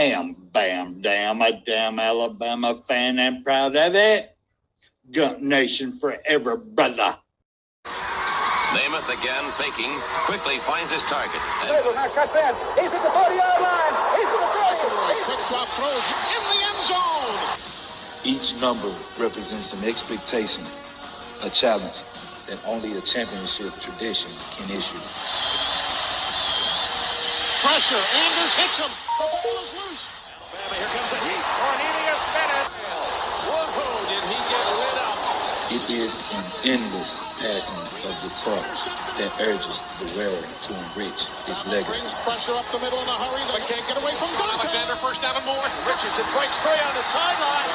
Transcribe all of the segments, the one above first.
am bam damn a damn Alabama fan and proud of it. Gump Nation forever, brother. Namath again faking, quickly finds his target. Now cuts in. He's at the 40-yard line. He's at the 30. Quick drop throws in the end zone. Each number represents an expectation, a challenge that only a championship tradition can issue. Pressure. Anders hits him. The ball is loose. Alabama, here comes the heat. Cornelius Bennett. Whoa, did he get lit up? It is an endless passing of the torch that urges the wearer to enrich his legacy. Brings pressure up the middle in a hurry. They can't get away from Donald. Alexander first down and more. Richardson breaks free on the sideline.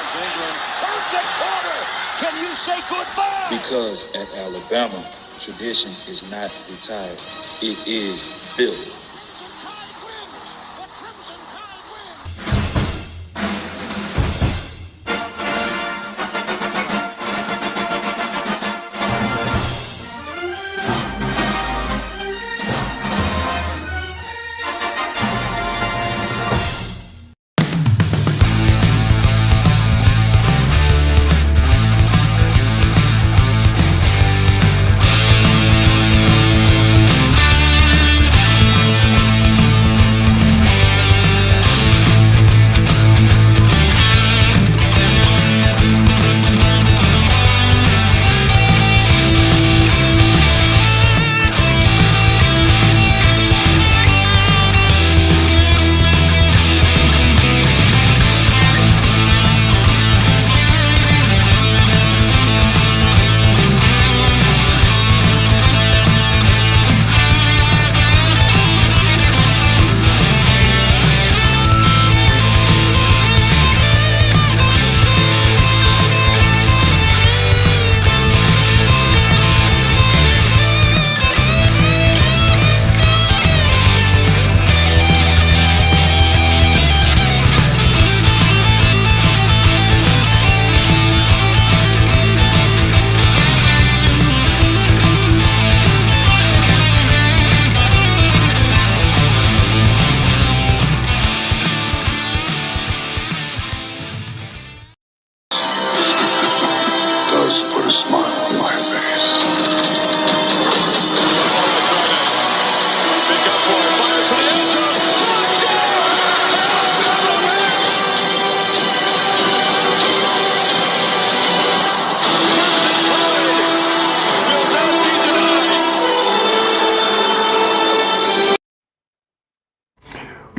Turns the corner. Can you say goodbye? Because at Alabama, tradition is not retired. It is built. The Crimson Tide wins. Does put a smile on my face. Big up for it. Fires to the end zone.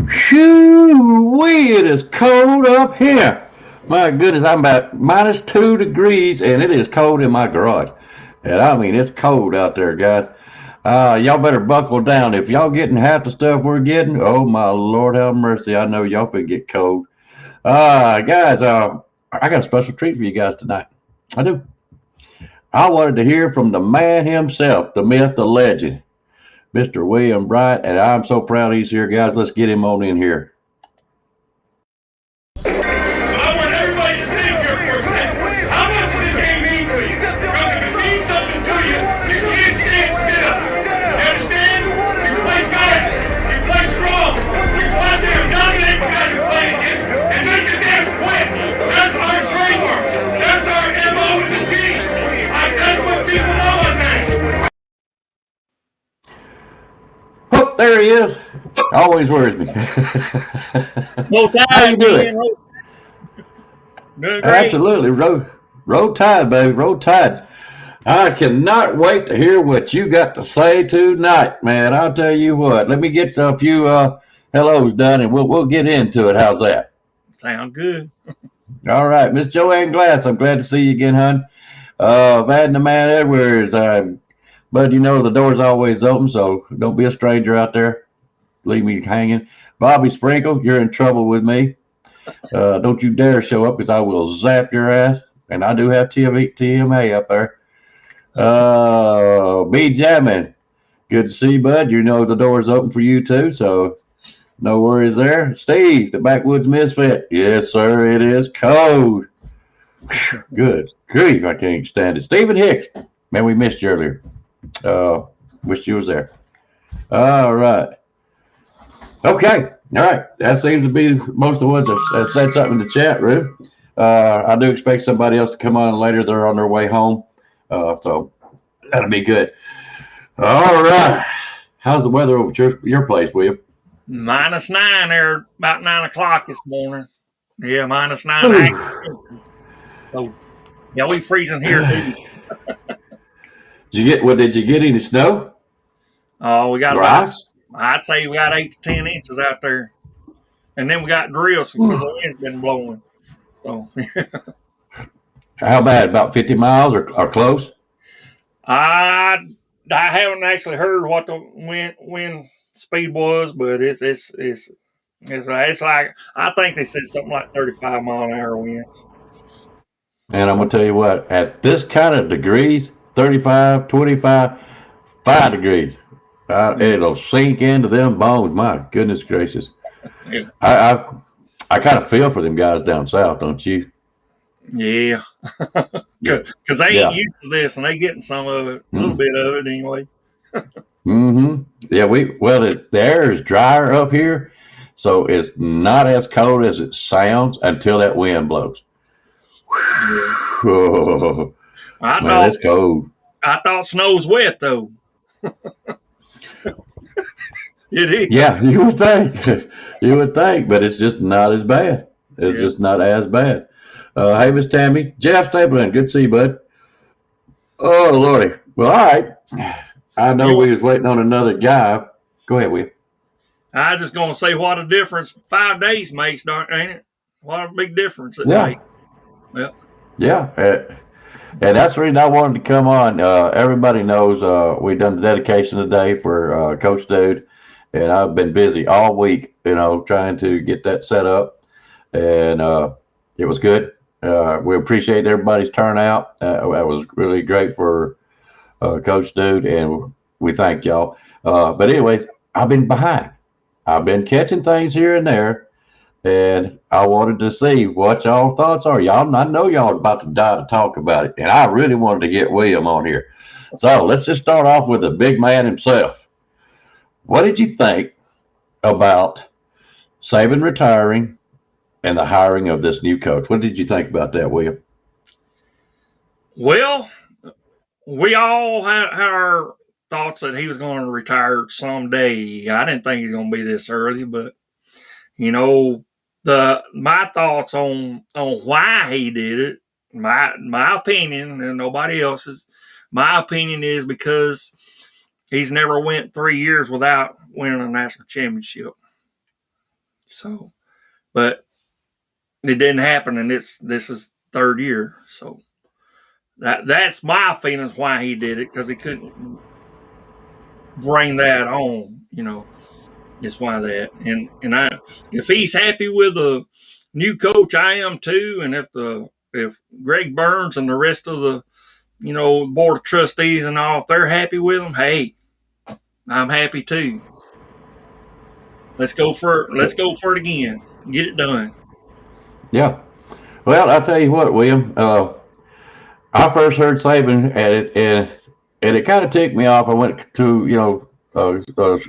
Shoo-wee, it is cold up here. My goodness, I'm about -2 degrees, and it is cold in my garage. And I mean, it's cold out there, guys. Y'all better buckle down. If y'all getting half the stuff we're getting, oh my Lord have mercy, I know y'all can get cold. Guys, I got a special treat for you guys tonight. I do. I wanted to hear from the man himself, the myth, the legend, Mr. William Bryant, and I'm so proud he's here, guys. Let's get him on in here. I want everybody to think here for a second. How much does this game mean to you? Because if it means something to you, you can't stand still. You understand? You play fast. You play strong. You go out there and dominate the guy you're playing against. And make the damn win. That's our trademark. That's our MO as a team. That's what people know us as. Oh, there he is. Always worries me. Roll Tide, How you doing? man. Doing great. Absolutely. Roll Tide, baby. Roll Tide. I cannot wait to hear what you got to say tonight, man. I'll tell you what. Let me get a few hellos done, and we'll get into it. How's that? Sound good. All right. Miss Joanne Glass, I'm glad to see you again, hon. Van the Man Edwards, but you know the door's always open, so don't be a stranger out there. Leave me hanging. Bobby Sprinkle, you're in trouble with me. Don't you dare show up, because I will zap your ass. And I do have TMA up there. B. Jammin, good to see you, bud. You know the door's open for you too, so no worries there. Steve, the Backwoods Misfit. Yes, sir, it is cold. Good grief, I can't stand it. Stephen Hicks, man, we missed you earlier. Wish you was there. All right. Okay, All right. That seems to be most of the ones that said something in the chat room. I do expect somebody else to come on later. They're on their way home. So that'll be good. All right. How's the weather over at your place, William? -9 there about 9 o'clock this morning. Yeah, -9. So, yeah, we freezing here too. Did you get any snow? Oh, we got Or about, ice? I'd say we got 8 to 10 inches out there. And then we got drills because the wind's been blowing. So, How bad? About 50 miles or close? I haven't actually heard what the wind speed was, but it's like, I think they said something like 35 mile an hour winds. And I'm going to tell you what, at this kind of degrees, 35, 25, 5 degrees, it'll sink into them bones. My goodness gracious. Yeah. I kind of feel for them guys down south, don't you? Yeah. Because they ain't used to this, and they getting some of it, a little bit of it anyway. Mm-hmm. Yeah, the air is drier up here, so it's not as cold as it sounds until that wind blows. Whew. Man, it's cold. I thought snow's wet though. It is. Yeah, you would think, but it's just not as bad. It's just not as bad. Hey, Miss Tammy, Jeff Stapleton, good to see you, bud. Oh Lordy. Well, all right. I know we was waiting on another guy. Go ahead, Will. I was just gonna say what a difference 5 days makes, ain't it? What a big difference it makes. Yep. Yeah. And that's the reason I wanted to come on. Everybody knows we done the dedication today for Coach Dude, and I've been busy all week, trying to get that set up, and it was good. We appreciate everybody's turnout. That was really great for Coach Dude, and we thank y'all. But anyways, I've been behind. I've been catching things here and there, and I wanted to see what y'all thoughts are. Y'all, I know y'all about to die to talk about it, and I really wanted to get William on here. So let's just start off with the big man himself. What did you think about Saban retiring and the hiring of this new coach? What did you think about that, William? Well, we all had our thoughts that he was going to retire someday. I didn't think he was going to be this early, but my thoughts on why he did it, my opinion and nobody else's, my opinion is because he's never went 3 years without winning a national championship. So, but it didn't happen, and this is third year. So that's my feelings why he did it, because he couldn't bring that on, It's why that. And if he's happy with the new coach, I am too. And if Greg Burns and the rest of the board of trustees and all, if they're happy with him, hey, I'm happy too. Let's go for it again. Get it done. Yeah. Well, I'll tell you what, William. I first heard Saban at it, and it kind of ticked me off. I went to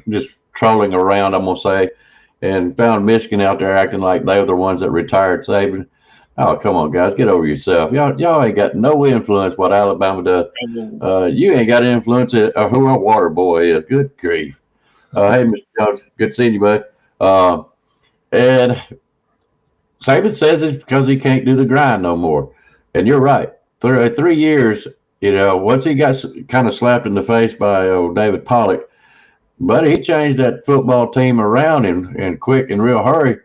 just trolling around, I'm gonna say, and found Michigan out there acting like they were the ones that retired Saban. Oh, come on, guys, get over yourself. Y'all ain't got no influence what Alabama does. You ain't got influence who a water boy is. Good grief. Hey, Mr. Jones, good seeing you, bud. And Saban says it's because he can't do the grind no more. And you're right. 3 years, once he got kind of slapped in the face by David Pollock, but he changed that football team around in quick and real hurry,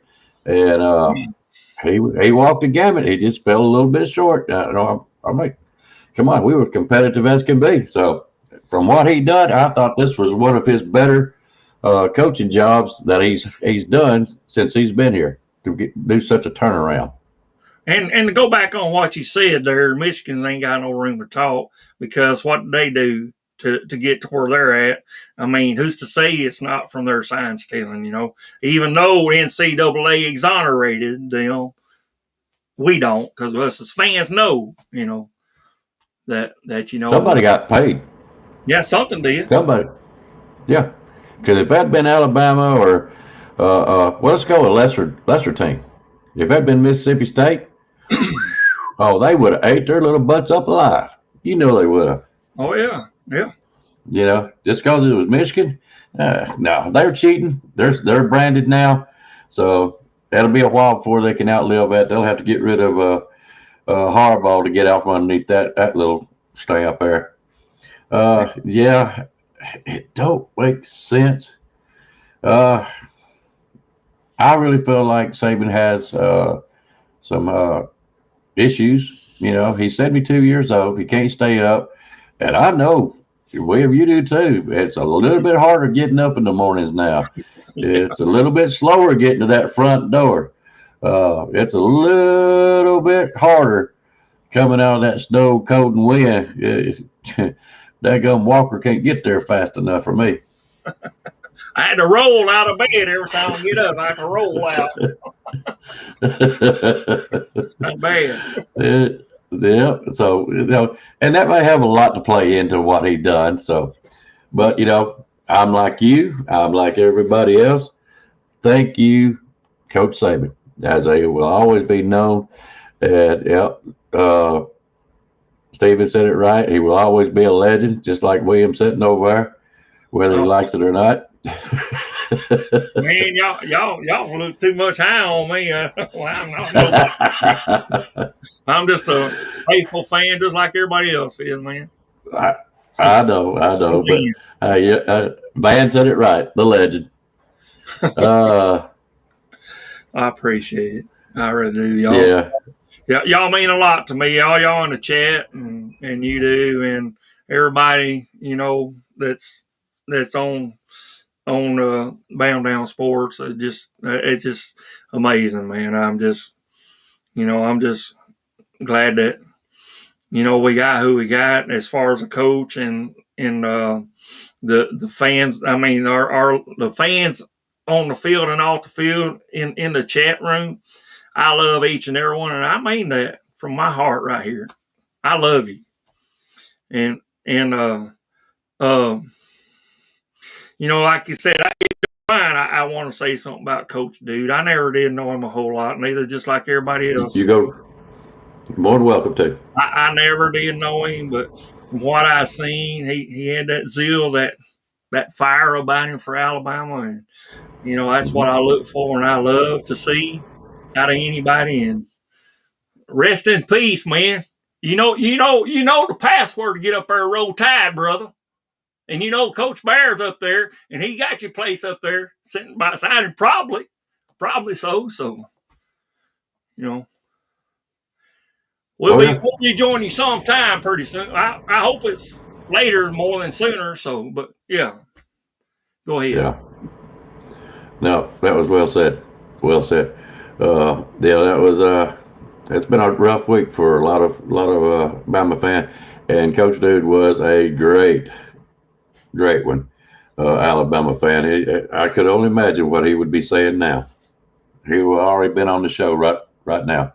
and he walked the gamut. He just fell a little bit short. I'm like, come on, we were competitive as can be. So from what he done, I thought this was one of his better coaching jobs that he's done since he's been here to do such a turnaround. And to go back on what you said there, Michigan ain't got no room to talk, because what did they do to get to where they're at? I mean, who's to say it's not from their sign stealing, Even though NCAA exonerated them, we don't, because us as fans know, that Somebody got paid. Yeah, something did. Somebody. Yeah. Because if that had been Alabama or Well, let's go with lesser team. If that had been Mississippi State, oh, they would have ate their little butts up alive. You know they would have. Oh yeah, yeah. You know, just because it was Michigan, no, they're cheating. They're branded now, so that'll be a while before they can outlive that. They'll have to get rid of Harbaugh to get out from underneath that little stamp there. Yeah, it don't make sense. I really feel like Saban has some issues. You know, he's 72 years old. He can't stay up, and I know. William, you do too. It's a little bit harder getting up in the mornings now. It's a little bit slower getting to that front door. It's a little bit harder coming out of that snow, cold, and wind. That gum Walker can't get there fast enough for me. I had to roll out of bed every time I get up. I had to roll out. Not bad. Yeah, so you know, and that may have a lot to play into what he done. So, but you know, I'm like you. I'm like everybody else. Thank you, Coach Saban, as he will always be known. And Steven said it right. He will always be a legend, just like William sitting over there, whether he likes it or not. Man, y'all look too much high on me. Well, I'm just a faithful fan, just like everybody else is, man. I know, but Van said it right. The legend. I appreciate it. I really do, y'all. Yeah, y'all mean a lot to me. All y'all in the chat, and you do, and everybody, you know, that's on Bound Down Sports. It's just amazing, man. I'm just glad that, you know, we got who we got as far as a coach and the fans. I mean, the fans on the field and off the field in the chat room. I love each and every one, and I mean that from my heart right here. I love you, and you know, like you said, I want to say something about Coach Dude. I never did know him a whole lot, neither, just like everybody else. You go. More than welcome to. I never did know him, but from what I seen, he had that zeal, that fire about him for Alabama, and you know, that's what I look for and I love to see out of anybody. And rest in peace, man. You know the password to get up there and Roll Tide, brother. And you know Coach Bear's up there, and he got your place up there sitting by side, and probably so. So, you know, we'll be joining you sometime pretty soon. I hope it's later more than sooner. So, but yeah, go ahead. Yeah. No, that was well said. Well said. That was it's been a rough week for a lot of Bama fan, and Coach Dude was a great one. Alabama fan. I could only imagine what he would be saying now. He would already been on the show right now.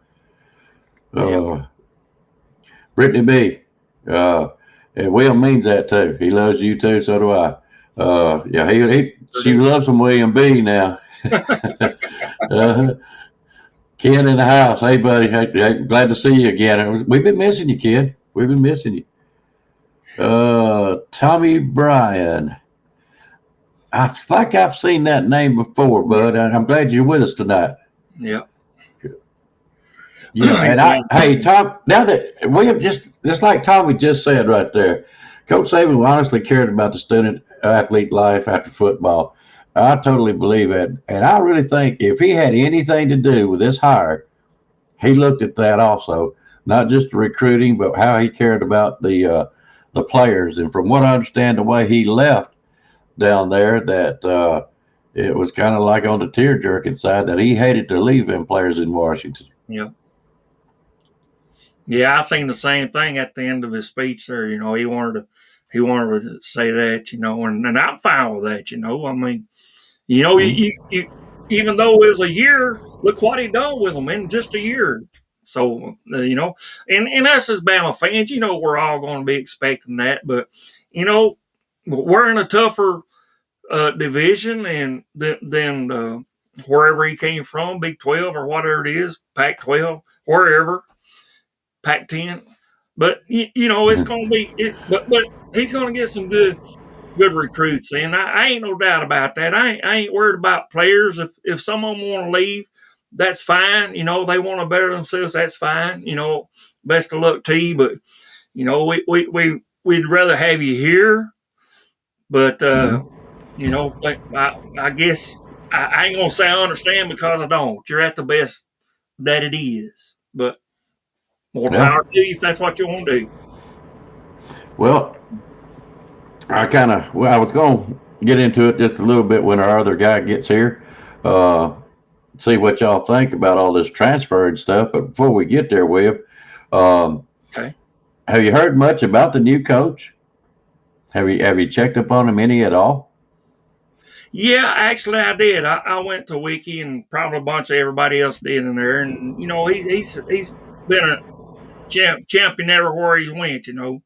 Brittany B. And William means that too. He loves you too. So do I. She loves some William B. now. Ken in the house. Hey, buddy. Hey, glad to see you again. We've been missing you, Ken. We've been missing you. Tommy Bryan. I think I've seen that name before, bud. I'm glad you're with us tonight. Yeah. Yeah, and Tom, now that William just like Tommy just said right there, Coach Saban honestly cared about the student athlete life after football. I totally believe it. And I really think if he had anything to do with this hire, he looked at that also, not just the recruiting, but how he cared about the players. And from what I understand, the way he left down there, that it was kind of like on the tear-jerking side that he hated to leave them players in Washington. Yeah. Yeah, I seen the same thing at the end of his speech there. You know, he wanted to say that, you know, and I'm fine with that, you know. I mean, you know, you even though it was a year, look what he done with them in just a year. So, you know, and us as Bama fans, you know, we're all going to be expecting that. But, you know, we're in a tougher division and than wherever he came from, Big 12 or whatever it is, Pac 12, wherever, Pac 10. But you know, it's going to be. But he's going to get some good recruits, and I ain't no doubt about that. I ain't worried about players. If some of them want to leave, that's fine. You know, they want to better themselves. That's fine. You know, best of luck to you. But you know, we'd rather have you here. But you know, I guess I ain't gonna say I understand because I don't. You're at the best that it is. But more power to you if that's what you want to do. Well, I was going to get into it just a little bit when our other guy gets here. See what y'all think about all this transfer and stuff. But before we get there, Webb, okay. Have you heard much about the new coach? Have you checked up on him any at all? Yeah, actually I did. I went to Wiki and probably a bunch of everybody else did in there. And, you know, he's been a champion everywhere he went, you know.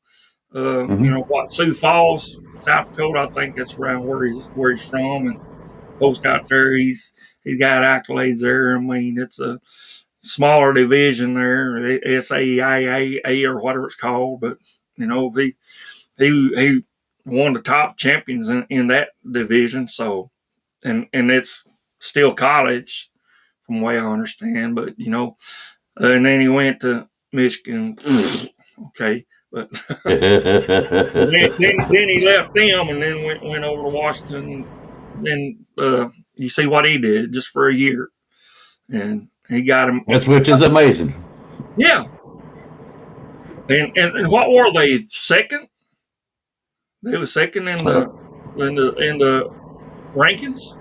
You know what, Sioux Falls, South Dakota, I think that's around where he's from. And Post out there, he's got accolades there. I mean, it's a smaller division there, SAIA or whatever it's called. But you know, he one of the top champions in that division. So, and it's still college, from the way I understand. But you know, and then he went to Michigan. Okay. But then he left them and then went over to Washington. Then you see what he did just for a year, and he got him. Which is amazing. Yeah. And what were they, second? They were second in the rankings.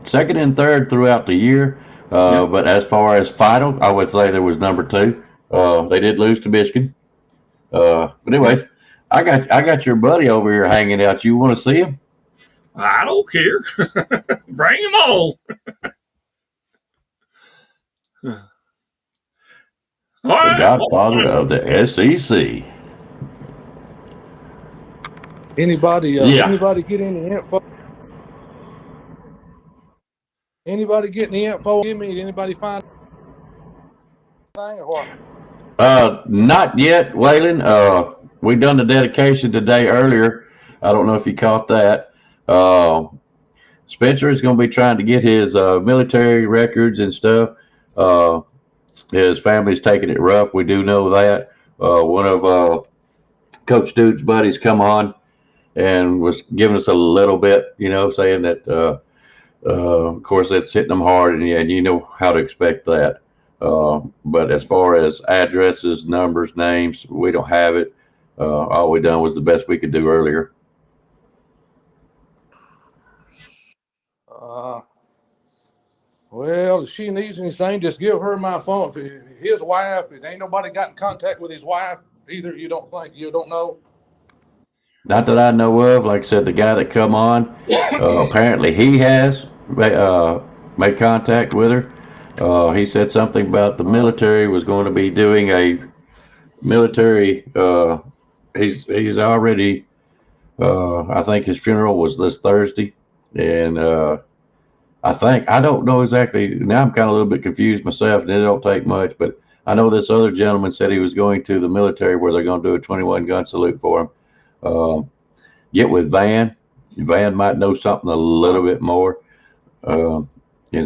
Second and third throughout the year. But as far as final, I would say there was number 2. They did lose to Michigan. But anyways, I got your buddy over here hanging out. You want to see him? I don't care. Bring him on. All right. The godfather of the SEC. Anybody get any info? Anybody get any info? Give me. Anybody find anything or what? Not yet, Waylon. We done the dedication today earlier. I don't know if you caught that. Spencer is going to be trying to get his military records and stuff. His family's taking it rough. We do know that. One of Coach Dude's buddies come on and was giving us a little bit, you know, saying that, of course, it's hitting them hard, and you know how to expect that. But as far as addresses, numbers, names, we don't have it. All we done was the best we could do earlier. Well, if she needs anything, just give her my phone. If his wife, if ain't nobody got in contact with his wife either, you don't know? Not that I know of. Like I said, the guy that come on, apparently he has made contact with her. He said something about the military was going to be doing a military. He's already. I think his funeral was this Thursday, and I don't know exactly. Now I'm kind of a little bit confused myself, and it don't take much. But I know this other gentleman said he was going to the military where they're going to do a 21 gun salute for him. Get with Van. Van might know something a little bit more, and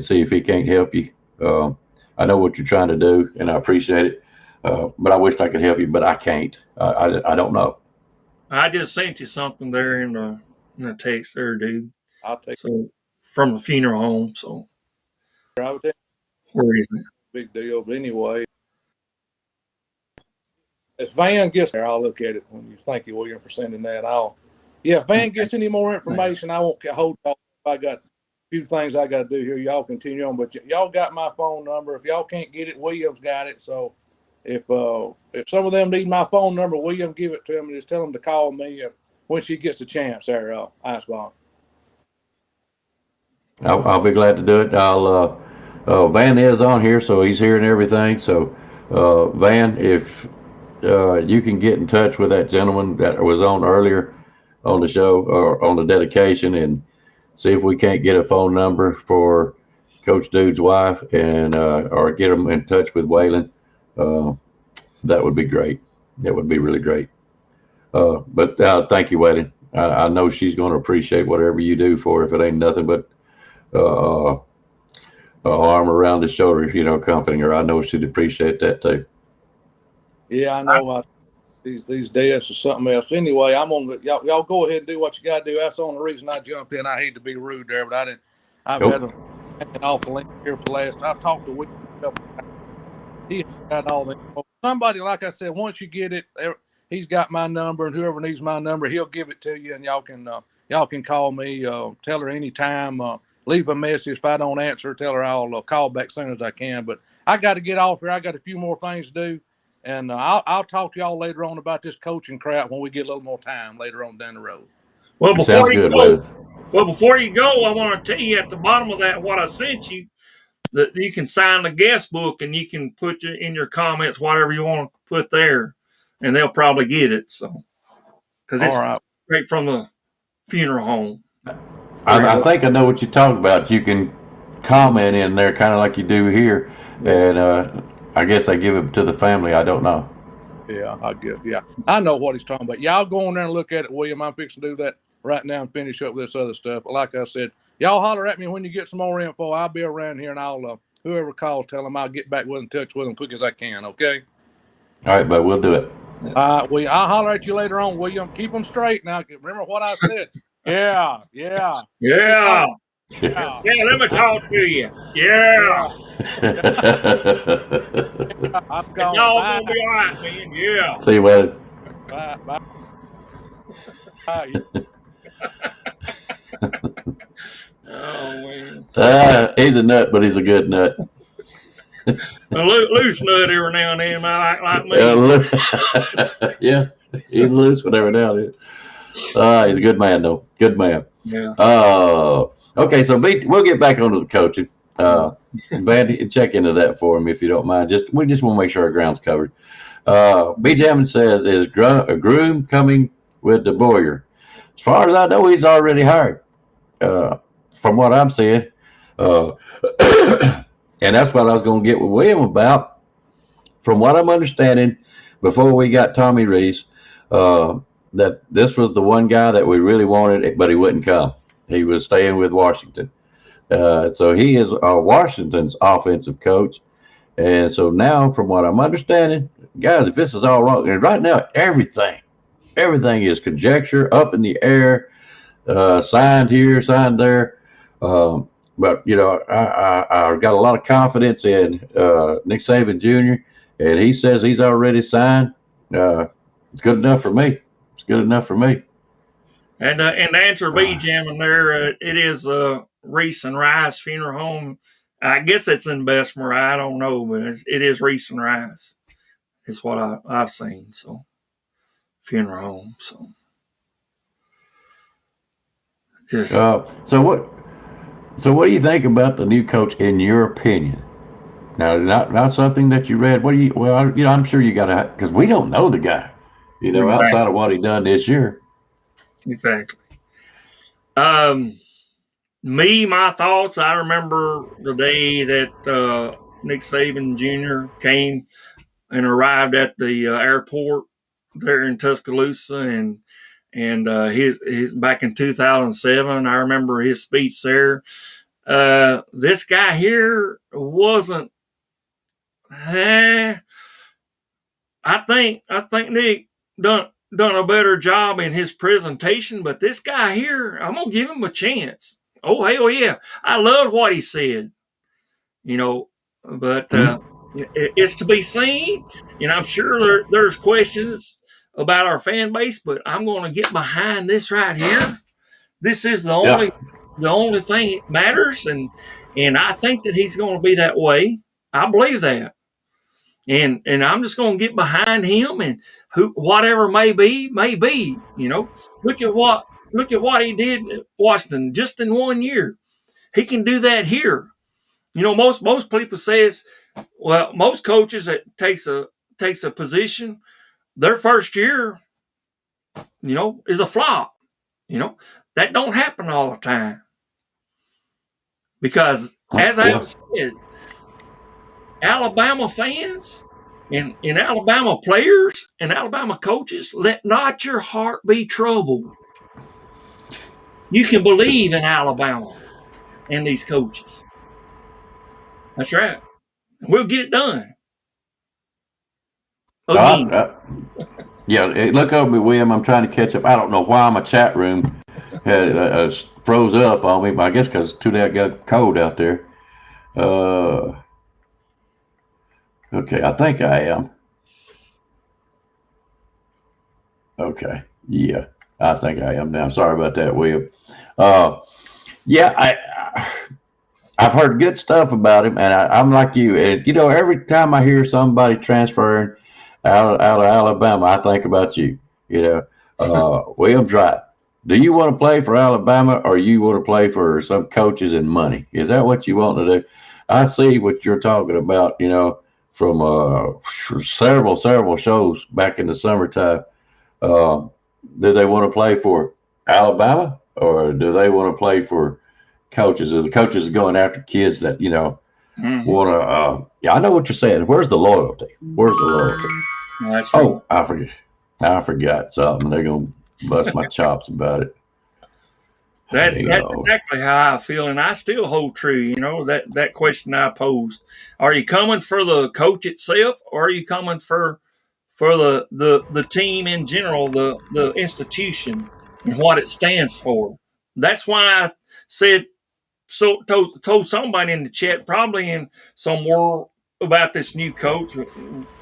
see if he can't help you. I know what you're trying to do, and I appreciate it. But I wish I could help you, but I can't. I don't know. I just sent you something there in the text there, dude. I'll take so from the funeral home. So where is it? Big deal. But anyway, if Van gets there, I'll look at it when you thank you, William, for sending that. If Van gets any more information, I won't hold y'all. I got a few things I got to do here. Y'all continue on, but y'all got my phone number. If y'all can't get it, William's got it. So if some of them need my phone number, William, give it to them and just tell them to call me when she gets a chance there, Iceball. I'll be glad to do it. Van is on here, so he's hearing everything. So, Van, if you can get in touch with that gentleman that was on earlier on the show or on the dedication, and see if we can't get a phone number for Coach Dude's wife and or get them in touch with Waylon. That would be great. That would be really great. But thank you, Waylon. I know she's going to appreciate whatever you do for her if it ain't nothing but arm around the shoulder, comforting her. I know she'd appreciate that too. Yeah, I know. These deaths or something else. Anyway, I'm on y'all go ahead and do what you got to do. That's the only reason I jumped in. I hate to be rude there, but I didn't. I've had an awful link here for the last. I've talked to William a couple times. He got all that. Somebody, like I said, once you get it, he's got my number, and whoever needs my number, he'll give it to you, and y'all can call me. Tell her anytime. Leave a message. If I don't answer, tell her I'll call back as soon as I can. But I got to get off here. I got a few more things to do. And I'll talk to y'all later on about this coaching crap when we get a little more time later on down the road. Well, before you go, I want to tell you at the bottom of that what I sent you, that you can sign the guest book and you can put in your comments whatever you want to put there, and they'll probably get it. So, because it's straight from the funeral home. I think I know what you're talking about. You can comment in there, kind of like you do here, and I guess I give it to the family. I don't know. Yeah, I guess. Yeah, I know what he's talking about. Y'all go in there and look at it, William. I'm fixing to do that right now and finish up with this other stuff. But like I said, y'all holler at me when you get some more info. I'll be around here, and I'll whoever calls, tell them I'll get back in touch with them quick as I can. Okay. All right, but we'll do it. I'll holler at you later on, William. Keep them straight now. Remember what I said. Yeah. Yeah, let me talk to you. Yeah. It's all going to be all right, man. Yeah. See you, Wade. Bye. Oh, man. He's a nut, but he's a good nut. A loose nut every now and then, like me. Yeah, he's loose whatever now. He's a good man, though. Good man. Yeah. Okay, so we'll get back onto the coaching. Bandy, check into that for him if you don't mind. We just want to make sure our ground's covered. B. Jammon says, is a groom coming with the Boyer? As far as I know, he's already hired. From what I'm seeing. And that's what I was going to get with William about. From what I'm understanding, before we got Tommy Rees, that this was the one guy that we really wanted, but he wouldn't come. He was staying with Washington. So he is Washington's offensive coach. And so now, from what I'm understanding, guys, if this is all wrong, and right now, everything is conjecture, up in the air, signed here, signed there. But, I got a lot of confidence in Nick Saban Jr., and he says he's already signed. It's good enough for me. It's good enough for me. And to answer B. Jammon there, it is Reese and Rice Funeral Home. I guess it's in Bessemer. I don't know, but it is Reese and Rice. It's what I've seen. So, funeral home. So, just So what do you think about the new coach, in your opinion? Now, not something that you read. I'm sure you got to, because we don't know the guy, exactly. Outside of what he done this year. Exactly. My thoughts, I remember the day that Nick Saban Jr. came and arrived at the airport there in Tuscaloosa, and his back in 2007, I remember his speech there. This guy here wasn't. I think Nick done a better job in his presentation, but this guy here, I'm gonna give him a chance. Oh, hell yeah. I loved what he said, but it's to be seen. And I'm sure there's questions about our fan base, but I'm going to get behind this right here. This is the only thing that matters. And I think that he's going to be that way. I believe that. And I'm just going to get behind him, and whatever may be. Look at what he did at Washington just in 1 year. He can do that here. Most people says, well, most coaches that takes a position, their first year, is a flop. That don't happen all the time. Because as Yeah. I said, Alabama fans and Alabama players and Alabama coaches, let not your heart be troubled. You can believe in Alabama and these coaches. That's right. We'll get it done. Again. Yeah, look over me, William. I'm trying to catch up. I don't know why my chat room had froze up on me, but I guess because today I got cold out there. Okay, I think I am. Okay, yeah, I think I am now. Sorry about that, William. Yeah, I've heard good stuff about him, and I'm like you. And you know, every time I hear somebody transferring out of Alabama, I think about you. You know, William's right. Do you want to play for Alabama, or you want to play for some coaches and money? Is that what you want to do? I see what you're talking about. You know, from several shows back in the summertime. Do they want to play for Alabama, or do they want to play for coaches? Are the coaches going after kids that, you know, want to? Yeah, I know what you're saying. Where's the loyalty? Where's the loyalty? That's right. Oh, I forgot something. They're gonna bust my chops about it. That's exactly how I feel, and I still hold true. You know, that question I posed: are you coming for the coach itself, or are you coming for the team in general, the institution and what it stands for? That's why I said told somebody in the chat, probably in somewhere, about this new coach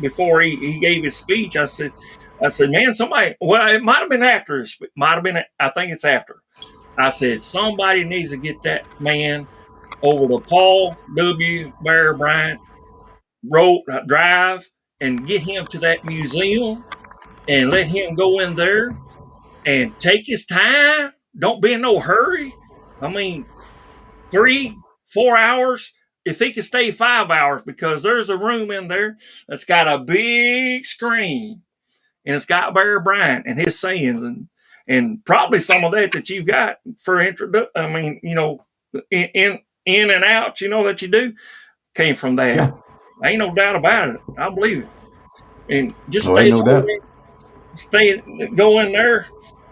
before he gave his speech. I said, man, somebody. Well, it might have been after. Might have been. I think it's after. I said, somebody needs to get that man over to Paul W. Bear Bryant Drive and get him to that museum and let him go in there and take his time. Don't be in no hurry. I mean, 3-4 hours. If he can stay 5 hours, because there's a room in there that's got a big screen and it's got Bear Bryant and his sayings and probably some of that you've got for introduction. I mean, you know, in and out, you know, that you do came from that. Yeah. Ain't no doubt about it. I believe it. And just Go in there.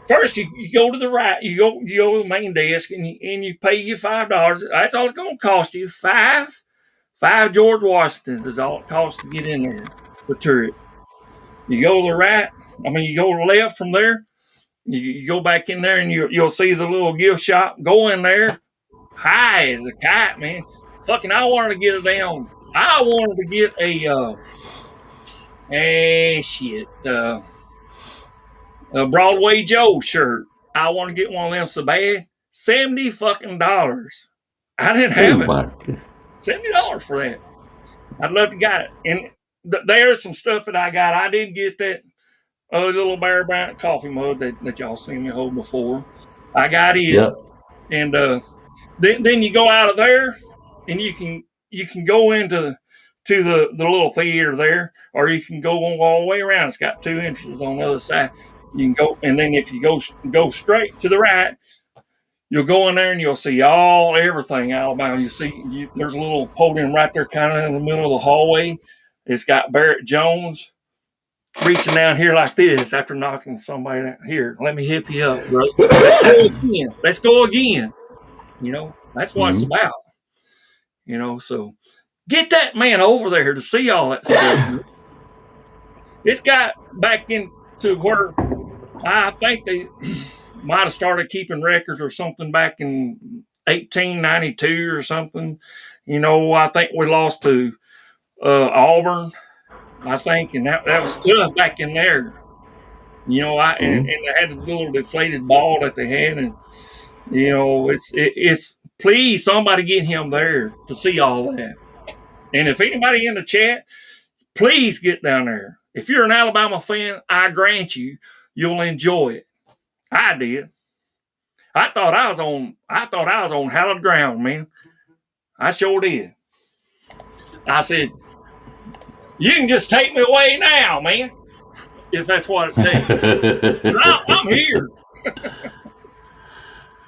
First, you go to the right. You go to the main desk, and you pay you $5. That's all it's going to cost you. Five George Washingtons is all it costs to get in there for tour. You go to the right. I mean, you go to the left from there. You go back in there, and you'll see the little gift shop. Go in there. High as a kite, man. Fucking, I wanted to get it down. I wanted to get a Broadway Joe shirt. I want to get one of them so bad. $70 fucking dollars. I didn't have it. $70 for that. I'd love to get it. And there's some stuff that I got. I did get that little Bear Bryant coffee mug that y'all seen me hold before. I got it. Yep. And then you go out of there, and you can go into the little theater there, or you can go all the way around. It's got 2 entrances on the other side. You can go, and then if you go straight to the right, you'll go in there and you'll see everything Alabama. You see, there's a little podium right there, kind of in the middle of the hallway. It's got Barrett Jones reaching down here like this after knocking somebody out. Here, let me hip you up, bro. Let's go again. You know, that's what it's about. You know, so get that man over there to see all that stuff. It's got back into where I think they might have started keeping records or something back in 1892 or something. You know, I think we lost to Auburn, I think, and that was good back in there. You know, and they had a little deflated ball that they had, and you know, it's please somebody get him there to see all that. And if anybody in the chat, please get down there. If you're an Alabama fan, I grant you'll enjoy it. I did. I thought I was on hallowed ground, man. I sure did. I said, you can just take me away now, man, if that's what it takes. I'm here.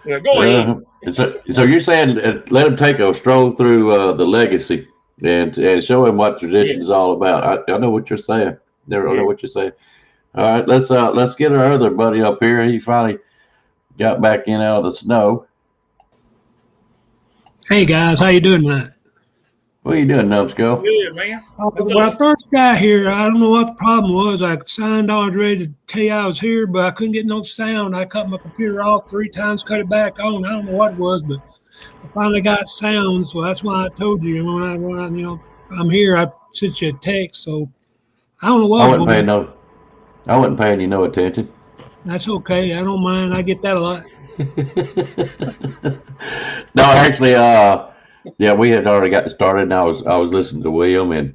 Yeah, go ahead. So you're saying let him take a stroll through the legacy and show him what tradition is all about. I know what you're saying. I know what you're saying. All right, let's get our other buddy up here. He finally got back in out of the snow. Hey guys, how you doing tonight? What are you doing, Numbskull? Good, man. When I first got here, I don't know what the problem was. I signed on, ready to tell you I was here, but I couldn't get no sound. I cut my computer off 3 times, cut it back on. I don't know what it was, but I finally got sound, so that's why I told you when I I'm here. I sent you a text, so I don't know what. I wasn't paying you no attention. That's okay. I don't mind. I get that a lot. No, actually, yeah, we had already got started, and I was listening to William and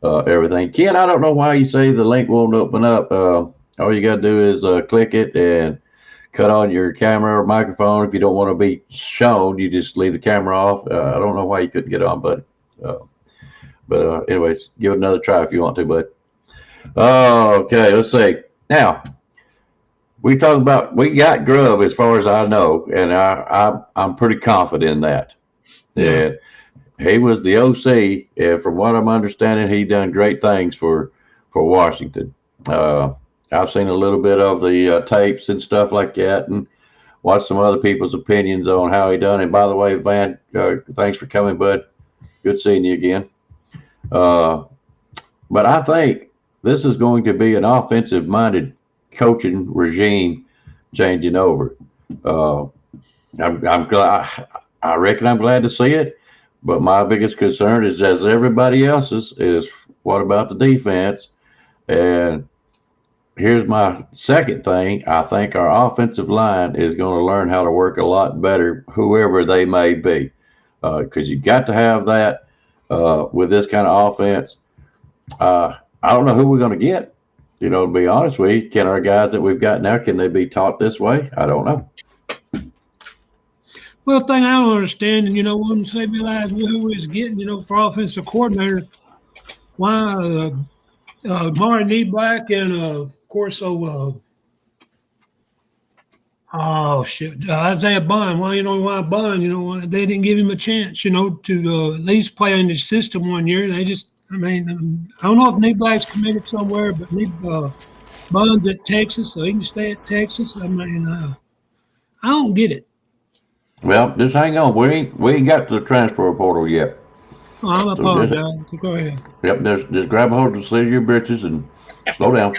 everything. Ken, I don't know why you say the link won't open up. All you got to do is click it and cut on your camera or microphone. If you don't want to be shown, you just leave the camera off. I don't know why you couldn't get on, buddy. But anyways, give it another try if you want to, bud. Okay, let's see. Now, we got Grubb as far as I know, and I'm pretty confident in that. Yeah, he was the OC, and from what I'm understanding, he done great things for Washington. I've seen a little bit of the tapes and stuff like that, and watched some other people's opinions on how he done. And by the way, Van, thanks for coming, bud. Good seeing you again. But I think this is going to be an offensive-minded coaching regime changing over. I'm glad. I reckon I'm glad to see it, but my biggest concern is, as everybody else's, is what about the defense? And here's my second thing. I think our offensive line is going to learn how to work a lot better, whoever they may be, because you got to have that with this kind of offense. I don't know who we're going to get. To be honest with you, can our guys that we've got now, can they be taught this way? I don't know. Well, the thing I don't understand, and wouldn't save me lives, who is getting, for offensive coordinator, why Mari Neeblack and of course, Isaiah Bond. Well, why Bond? They didn't give him a chance, to at least play in the system 1 year. They just, I don't know if Neeblack's committed somewhere, but Bond's at Texas, so he can stay at Texas. I don't get it. Well, just hang on. We ain't got to the transfer portal yet. Oh, I apologize. Go ahead. Yep, just grab a hold of the seat of your britches and slow down.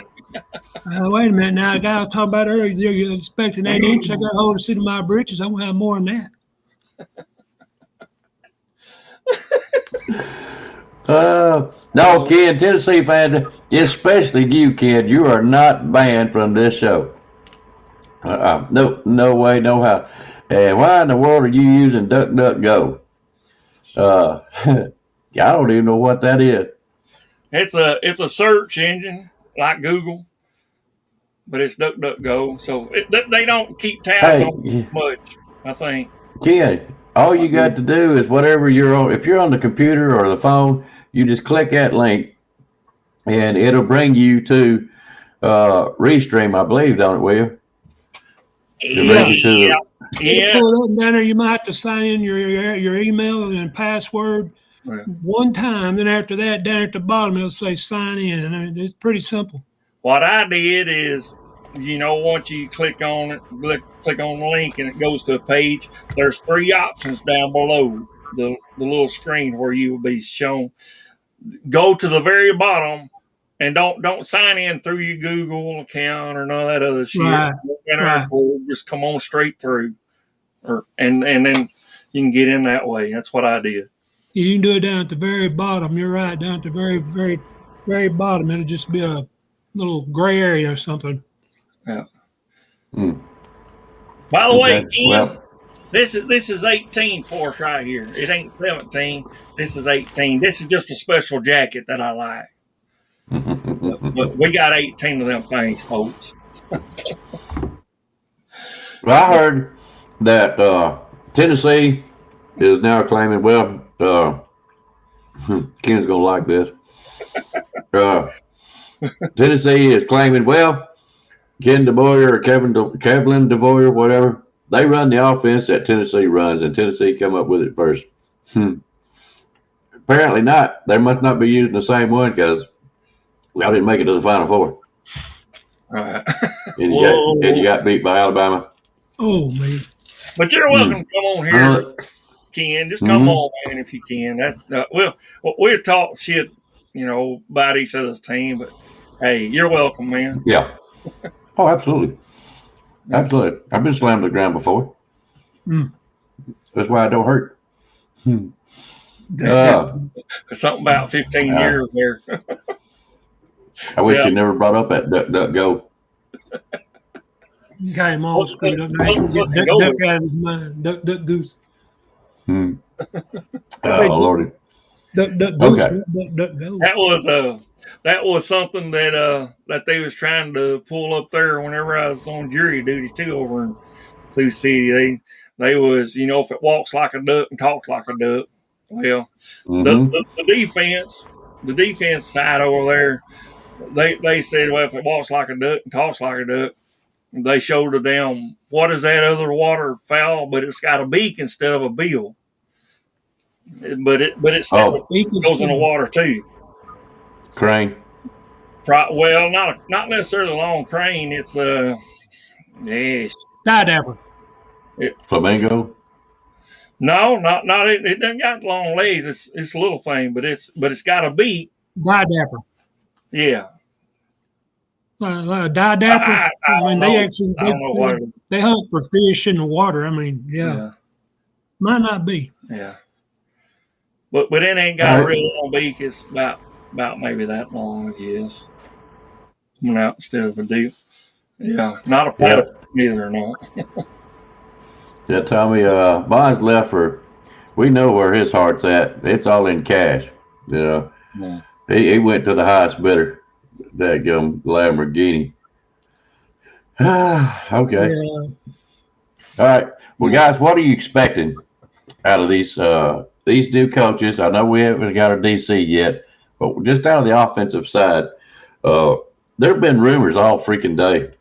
Wait a minute now. A guy I was talking about earlier, you're expecting 8 inches. I got a hold of the seat of my britches. I won't have more than that. No, Ken, Tennessee fans, especially you, Ken, you are not banned from this show. No way, no how. And why in the world are you using DuckDuckGo? I don't even know what that is. It's a search engine like Google, but it's DuckDuckGo. So they don't keep tabs on much, I think. Ken, all you got to do is whatever you're on. If you're on the computer or the phone, you just click that link, and it'll bring you to Restream, I believe, don't it, Will? Yeah. Down there, you might have to sign in your email and password one time. Then after that, down at the bottom, it'll say sign in. And it's pretty simple. What I did is, once you click on it, click on the link, and it goes to a page. There's 3 options down below the little screen where you will be shown. Go to the very bottom. And don't sign in through your Google account or none of that other shit. Right. Just come on straight through, and then you can get in that way. That's what I did. You can do it down at the very bottom. You're right, down at the very, very, very bottom. It'll just be a little gray area or something. Yeah. By the way, Ken, this is 18 for us right here. It ain't 17. This is 18. This is just a special jacket that I like. But we got 18 of them things, folks. Well, I heard that Tennessee is now claiming, Ken's going to like this. Tennessee is claiming, Ken DeBoer or Kevin DeBoer, whatever, they run the offense that Tennessee runs, and Tennessee come up with it first. Apparently not. They must not be using the same one because I didn't make it to the Final Four. Right. And you got beat by Alabama. Oh, man. But you're welcome to come on here, Ken. Just come on, man, if you can. That's we'll talk shit, about each other's team. But hey, you're welcome, man. Yeah. Oh, absolutely. Absolutely. I've been slammed to the ground before. That's why I don't hurt. Something about 15 years there. I wish you never brought up that duck go. You got him all screwed up. Now he can get duck out of his mind. Duck goose. Oh, Lordy. Duck goose. Okay. Duck go. That was something that they was trying to pull up there whenever I was on jury duty too over in Sioux City. They was, if it walks like a duck and talks like a duck. Well, the defense side over there, they said, well, if it walks like a duck and talks like a duck, they showed a damn, what is that other waterfowl? But it's got a beak instead of a bill. But it still goes in the water too. Crane. Well, not necessarily a long crane. It's Piedapper. Flamingo. No, not it. It doesn't got long legs. It's a little thing, but it's got a beak. Piedapper. Yeah. Piedapper. I mean, they hunt for fish in the water. I mean, yeah. Might not be. Yeah. But it ain't got a real long beak. It's about maybe that long, I guess. Coming out instead of a deal. Yeah. Not a platypus either, no. Yeah, Tommy, Bonds left we know where his heart's at. It's all in cash. Yeah. He went to the highest bidder, that Lamborghini. Okay. Yeah. All right. Well, guys, what are you expecting out of these new coaches? I know we haven't got a DC yet, but just out of the offensive side, there have been rumors all freaking day.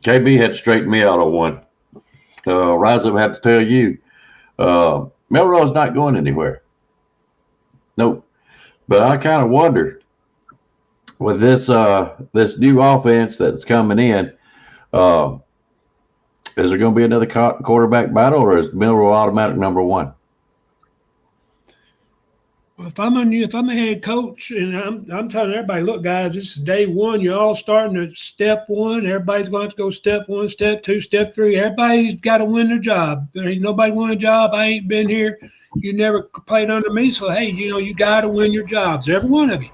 KB had to straighten me out on one. Rise Up had to tell you, Milroe's not going anywhere. Nope. But I kind of wonder with this new offense that's coming in, is there going to be another quarterback battle, or is Milroe automatic number one? Well, if I'm a head coach, and I'm telling everybody, look, guys, this is day one. You're all starting at step one. Everybody's going to go step one, step two, step three. Everybody's got to win their job. There ain't nobody won a job. I ain't been here. You never played under me. So, hey, you got to win your jobs, every one of you.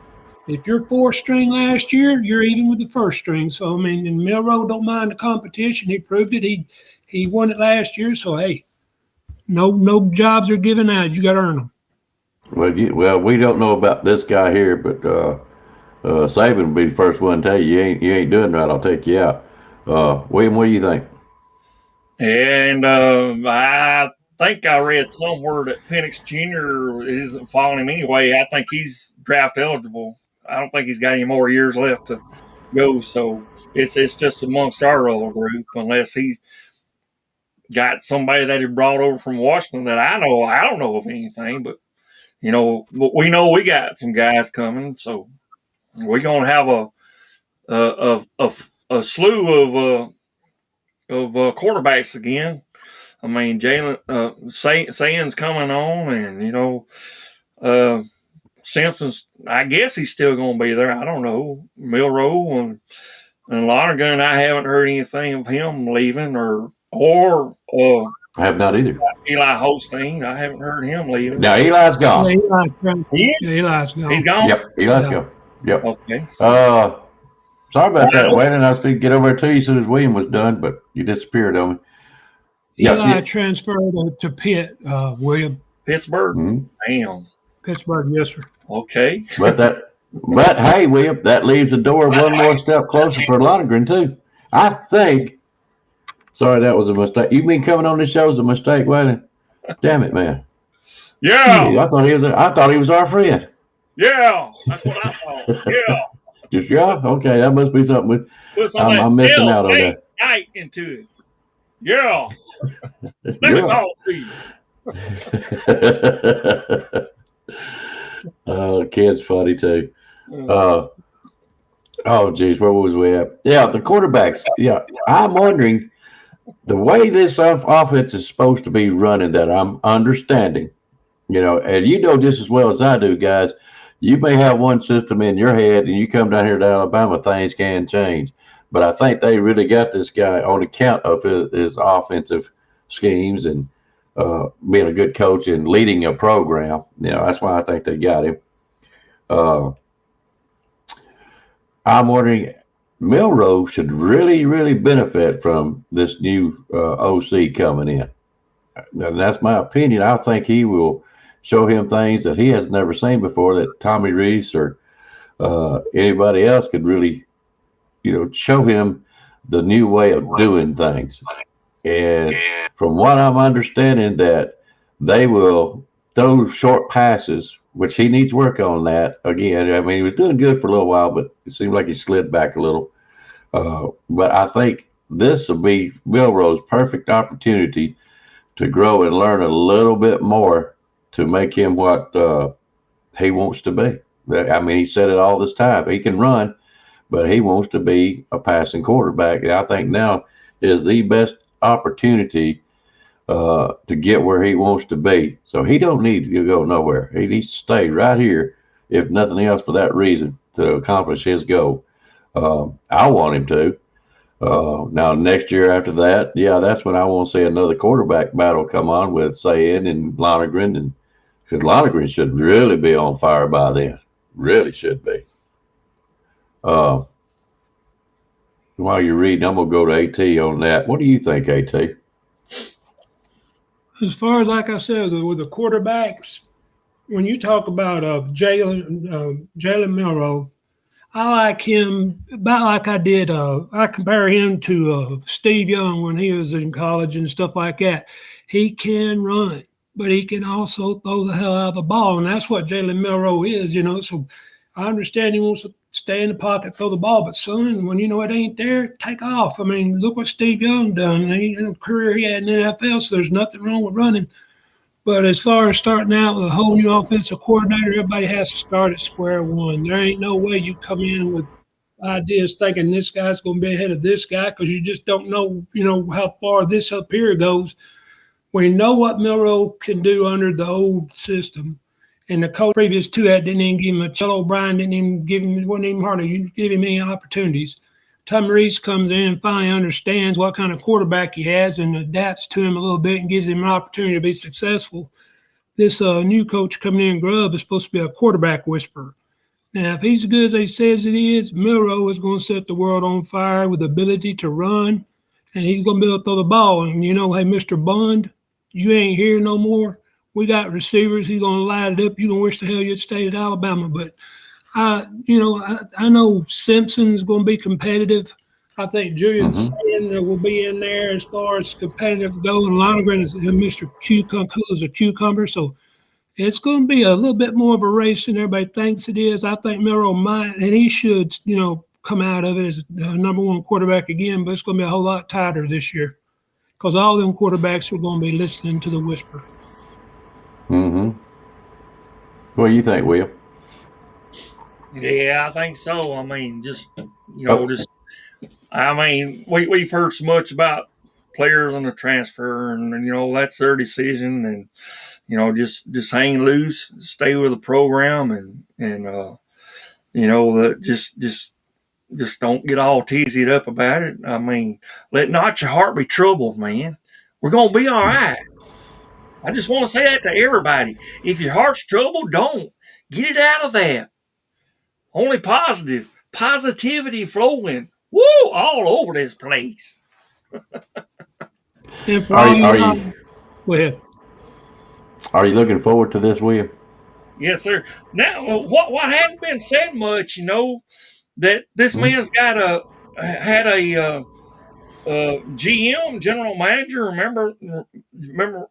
If you're fourth string last year, you're even with the first string. So, I mean, and Milroe don't mind the competition. He proved it. He won it last year. So, hey, no jobs are given out. You got to earn them. Well, we don't know about this guy here, but Saban will be the first one to tell you ain't doing right. I'll take you out. William, what do you think? And I think I read somewhere that Penix Jr. isn't following him anyway. I think he's draft eligible. I don't think he's got any more years left to go. So it's just amongst our little group, unless he got somebody that he brought over from Washington that I know. I don't know of anything, but. We know we got some guys coming, so we're gonna have a slew of quarterbacks again. I mean, Jalen Sands coming on, and Simpson's. I guess he's still gonna be there. I don't know. Milroe and Lonergan. I haven't heard anything of him leaving or. I have not either. Eli Holstein, I haven't heard him leaving. No, Eli's gone. Eli's gone. He's gone? Yep, Eli's gone. Yep. Okay. Sorry about that, Wayne. I was going to get over to you as soon as William was done, but you disappeared on me. Eli transferred to Pitt, William. Pittsburgh? Mm-hmm. Damn. Pittsburgh, yes, sir. Okay. But hey, William, that leaves the door one more step closer for Lonergan, too. I think. Sorry, that was a mistake. You mean coming on this show is a mistake, Waylon? Damn it, man. Yeah. I thought he was our friend. Yeah. That's what I thought. Yeah. Okay, that must be something. I'm missing out on that. Night into it. Yeah. Let me Yeah. talk to you. Kid's funny too. Oh, geez, where was we at? Yeah, the quarterbacks. Yeah, I'm wondering the way this offense is supposed to be running that I'm understanding, and you know just as well as I do, guys, you may have one system in your head and you come down here to Alabama, things can change. But I think they really got this guy on account of his offensive schemes and being a good coach and leading a program. That's why I think they got him. I'm wondering, Milroe should really, really benefit from this new OC coming in. And that's my opinion. I think he will show him things that he has never seen before that Tommy Rees or anybody else could really, show him the new way of doing things. And from what I'm understanding, that they will throw short passes, which he needs work on that. Again, I mean, he was doing good for a little while, but it seemed like he slid back a little. But I think this will be Milroe's perfect opportunity to grow and learn a little bit more to make him what he wants to be. I mean, he said it all this time. He can run, but he wants to be a passing quarterback. And I think now is the best opportunity to get where he wants to be. So he don't need to go nowhere. He needs to stay right here, if nothing else, for that reason, to accomplish his goal. I want him to. Now, next year after that, that's when I want to see another quarterback battle come on with Sayin and Lonergan, and because Lonergan should really be on fire by then. Really should be. While you're reading, I'm going to go to AT on that. What do you think, AT? As far as, like I said, with the quarterbacks, when you talk about Jalen Milroe, I like him about like I did. I compare him to Steve Young when he was in college and stuff like that. He can run, but he can also throw the hell out of the ball, and that's what Jalen Milroe is, So I understand he wants to stay in the pocket, throw the ball, but son, when it ain't there, take off. I mean, look what Steve Young done. In a career he had in the NFL, so there's nothing wrong with running. But as far as starting out with a whole new offensive coordinator, everybody has to start at square one. There ain't no way you come in with ideas thinking this guy's going to be ahead of this guy because you just don't know, how far this up here goes. We know what Milroe can do under the old system. And the coach previous to that didn't even give him a Chuck O'Brien, wasn't even hardly give him any opportunities. Tommy Rees comes in and finally understands what kind of quarterback he has and adapts to him a little bit and gives him an opportunity to be successful. This new coach coming in, Grubb, is supposed to be a quarterback whisperer. Now, if he's as good as he says it is, Milroe is going to set the world on fire with the ability to run, and he's going to be able to throw the ball. And, hey, Mr. Bond, you ain't here no more. We got receivers. He's going to light it up. You're going to wish the hell you'd stayed at Alabama. But, I know Simpson's going to be competitive. I think Julian Sand will be in there as far as competitive go. And Lonergan is Mr. Cucumber. So it's going to be a little bit more of a race than everybody thinks it is. I think Milroe might, and he should, come out of it as number one quarterback again. But it's going to be a whole lot tighter this year because all them quarterbacks are going to be listening to the whisper. What do you think, Will? Yeah, I think so. I mean, we've heard so much about players on the transfer, and that's their decision, and just hang loose, stay with the program, and just don't get all teased up about it. I mean, let not your heart be troubled, man. We're gonna be all right. I just want to say that to everybody. If your heart's troubled, don't get it out of that. Only positivity flowing, all over this place. Go ahead. Are you looking forward to this, William? Yes, sir. Now, what hadn't been said much, that this man's had a GM, general manager. Remember,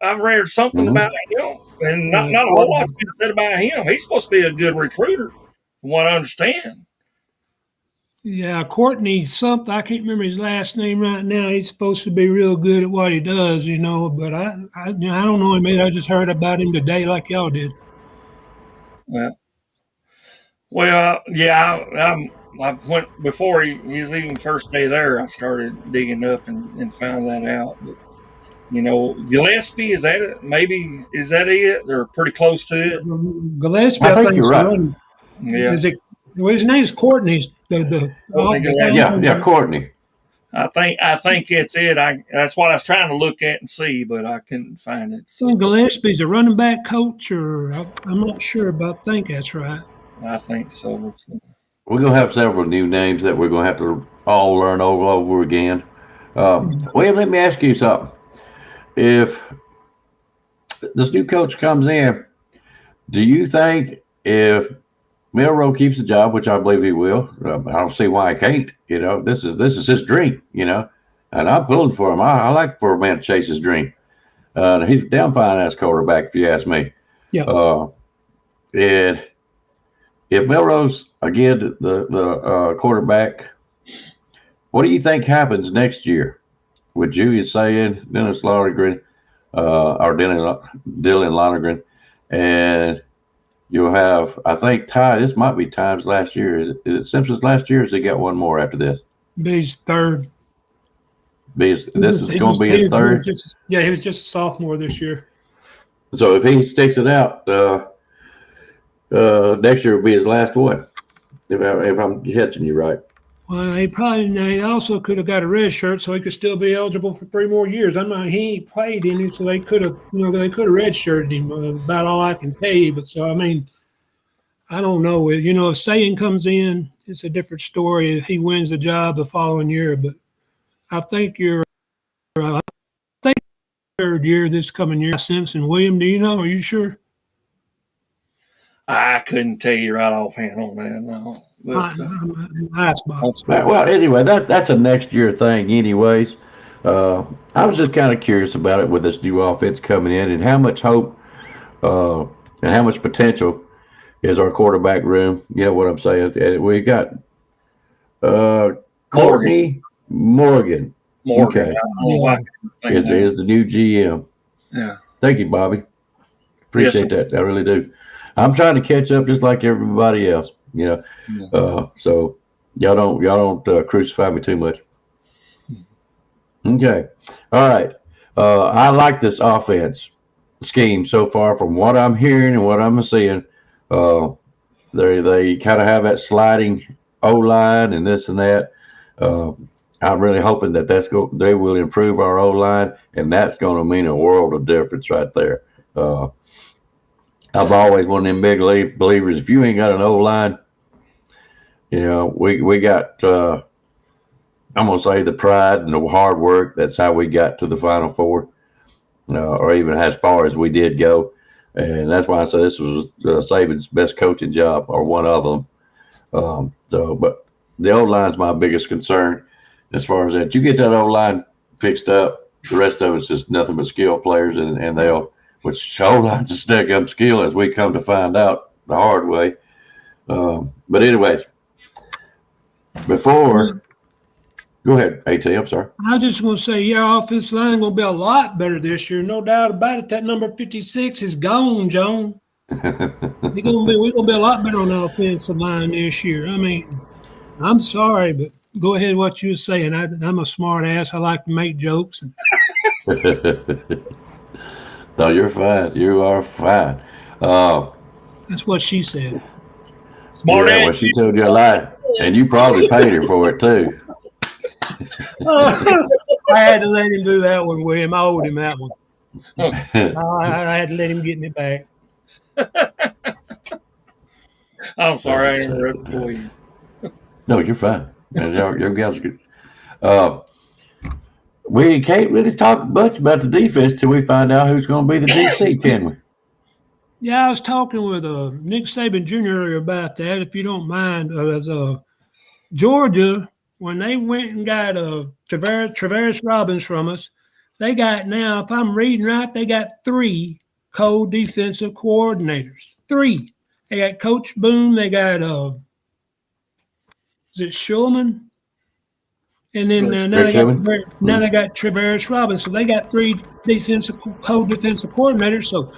I've read something about him, and not a whole lot's been said about him. He's supposed to be a good recruiter, from what I understand. Yeah, Courtney something. I can't remember his last name right now. He's supposed to be real good at what he does, but I don't know him. Maybe I just heard about him today like y'all did. Well, yeah, I went before he was even first day there. I started digging up and found that out. But, Gillespie, is that it? Maybe is that it? Or pretty close to it? Gillespie, I think you're is right. running. Yeah. Well, his name's Courtney. Yeah, Courtney. I think it's it. That's what I was trying to look at and see, but I couldn't find it. So Gillespie's a running back coach, or I'm not sure, but I think that's right. I think so. We're going to have several new names that we're going to have to all learn all over again. William, let me ask you something. If this new coach comes in, do you think if Milroe keeps the job, which I believe he will, I don't see why he can't. This is his dream, and I'm pulling for him. I like for a man to chase his dream. He's a damn fine-ass quarterback, if you ask me. Yeah. And if Milroe's, again, the quarterback, what do you think happens next year with Julius Saying, Dennis Lonergan, or Dylan Lonergan, and you'll have, I think, Ty, this might be Ty's last year. Is it Simpson's last year, or has he got one more after this? He's third. This is going to be his third? He was just a sophomore this year. So if he sticks it out, next year will be his last one, if I'm catching you right. Well, he also could have got a red shirt, so he could still be eligible for 3 more years. He ain't played any, so they could have red shirted him. About all I can tell you. But I don't know. If Saying comes in, it's a different story. If he wins the job the following year, but I think third year this coming year. Simpson, William, do you know? Are you sure? I couldn't tell you right offhand on that. No. But, well, anyway, that's a next year thing anyways. I was just kind of curious about it with this new offense coming in and how much hope and how much potential is our quarterback room. You know what I'm saying? We got Courtney Morgan. Okay. Is the new GM. Yeah. Thank you, Bobby. Appreciate that. I really do. I'm trying to catch up just like everybody else. So y'all don't crucify me too much. Okay. All right. I like this offense scheme so far from what I'm hearing and what I'm seeing. They kind of have that sliding O-line and this and that. I'm really hoping that they will improve our O-line, and that's going to mean a world of difference right there. I've always one of them big believers. If you ain't got an O-line, we got, I'm going to say the pride and the hard work. That's how we got to the Final Four, or even as far as we did go. And that's why I said this was Saban's best coaching job, or one of them. But the O-line's my biggest concern as far as that. You get that O-line fixed up, the rest of it's just nothing but skill players, and which O-line's a stick-up skill, as we come to find out the hard way. But anyways, go ahead, AT, I'm sorry. I was just going to say, your offensive line going to be a lot better this year. No doubt about it. That number 56 is gone, John. We're going to be a lot better on the offensive line this year. I mean, I'm sorry, but go ahead what you were saying. I'm a smart ass. I like to make jokes. No, you're fine. You are fine. That's what she said. Smart ass. Well, she told you a lie, and you probably paid her for it too. I had to let him do that one, William. I owed him that one. I had to let him get me back. I'm sorry I interrupted for you. No, you're fine. Your guys are good. We can't really talk much about the defense till we find out who's going to be the DC, can we? Yeah, I was talking with Nick Saban Jr. earlier about that, if you don't mind. As Georgia, when they went and got Travaris Robbins from us, they got now, if I'm reading right, they got 3 co-defensive coordinators. 3. They got Coach Boone. They got is it Shulman? And then now they got Travaris Robbins. So they got 3 co-defensive coordinators. So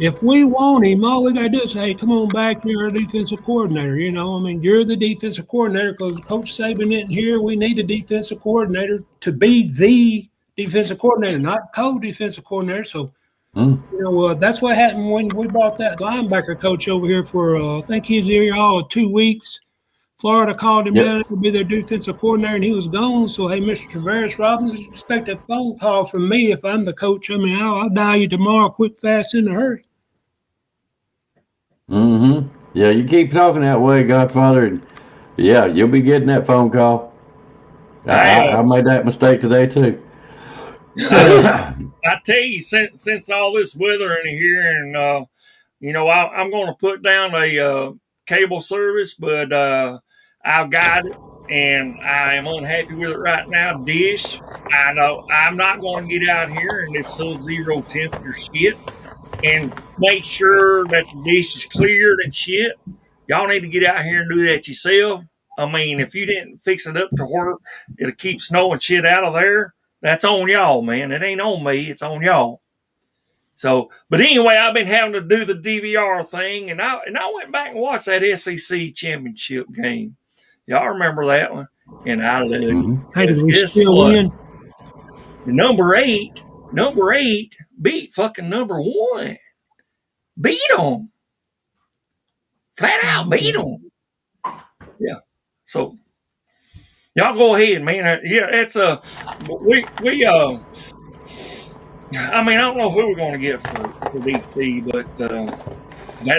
if we want him, all we got to do is say, hey, come on back, you're our defensive coordinator. You know, I mean, you're the defensive coordinator because Coach Saban isn't here. We need a defensive coordinator to be the defensive coordinator, not co-defensive coordinator. So, you know, that's what happened when we brought that linebacker coach over here for, I think he's here all 2 weeks. Florida called him down to be their defensive coordinator, and he was gone. So, hey, Mr. Travaris Robbins, expect a phone call from me if I'm the coach. I mean, I'll dial you tomorrow, quick, fast, in a hurry. Mm-hmm. Yeah, you keep talking that way, Godfather, and yeah, you'll be getting that phone call. I made that mistake today too. I tell you, since all this weather in here, and you know, I'm going to put down a cable service, but I've got it, and I am unhappy with it right now. Dish, I know I'm not going to get out here in this sub-zero temperature shit and make sure that the dish is cleared and shit. Y'all need to get out here and do that yourself. I mean, if you didn't fix it up to where it'll keep snowing shit out of there, that's on y'all, man. It ain't on me. It's on y'all. So, but anyway, I've been having to do the DVR thing, and I went back and watched that SEC championship game. Y'all remember that one? And I loved it. Hey, did we still win? Number eight beat fucking number 1. Beat them. Flat out beat them. Yeah. So y'all go ahead, man. Yeah, it's I mean, I don't know who we're going to get for DC, but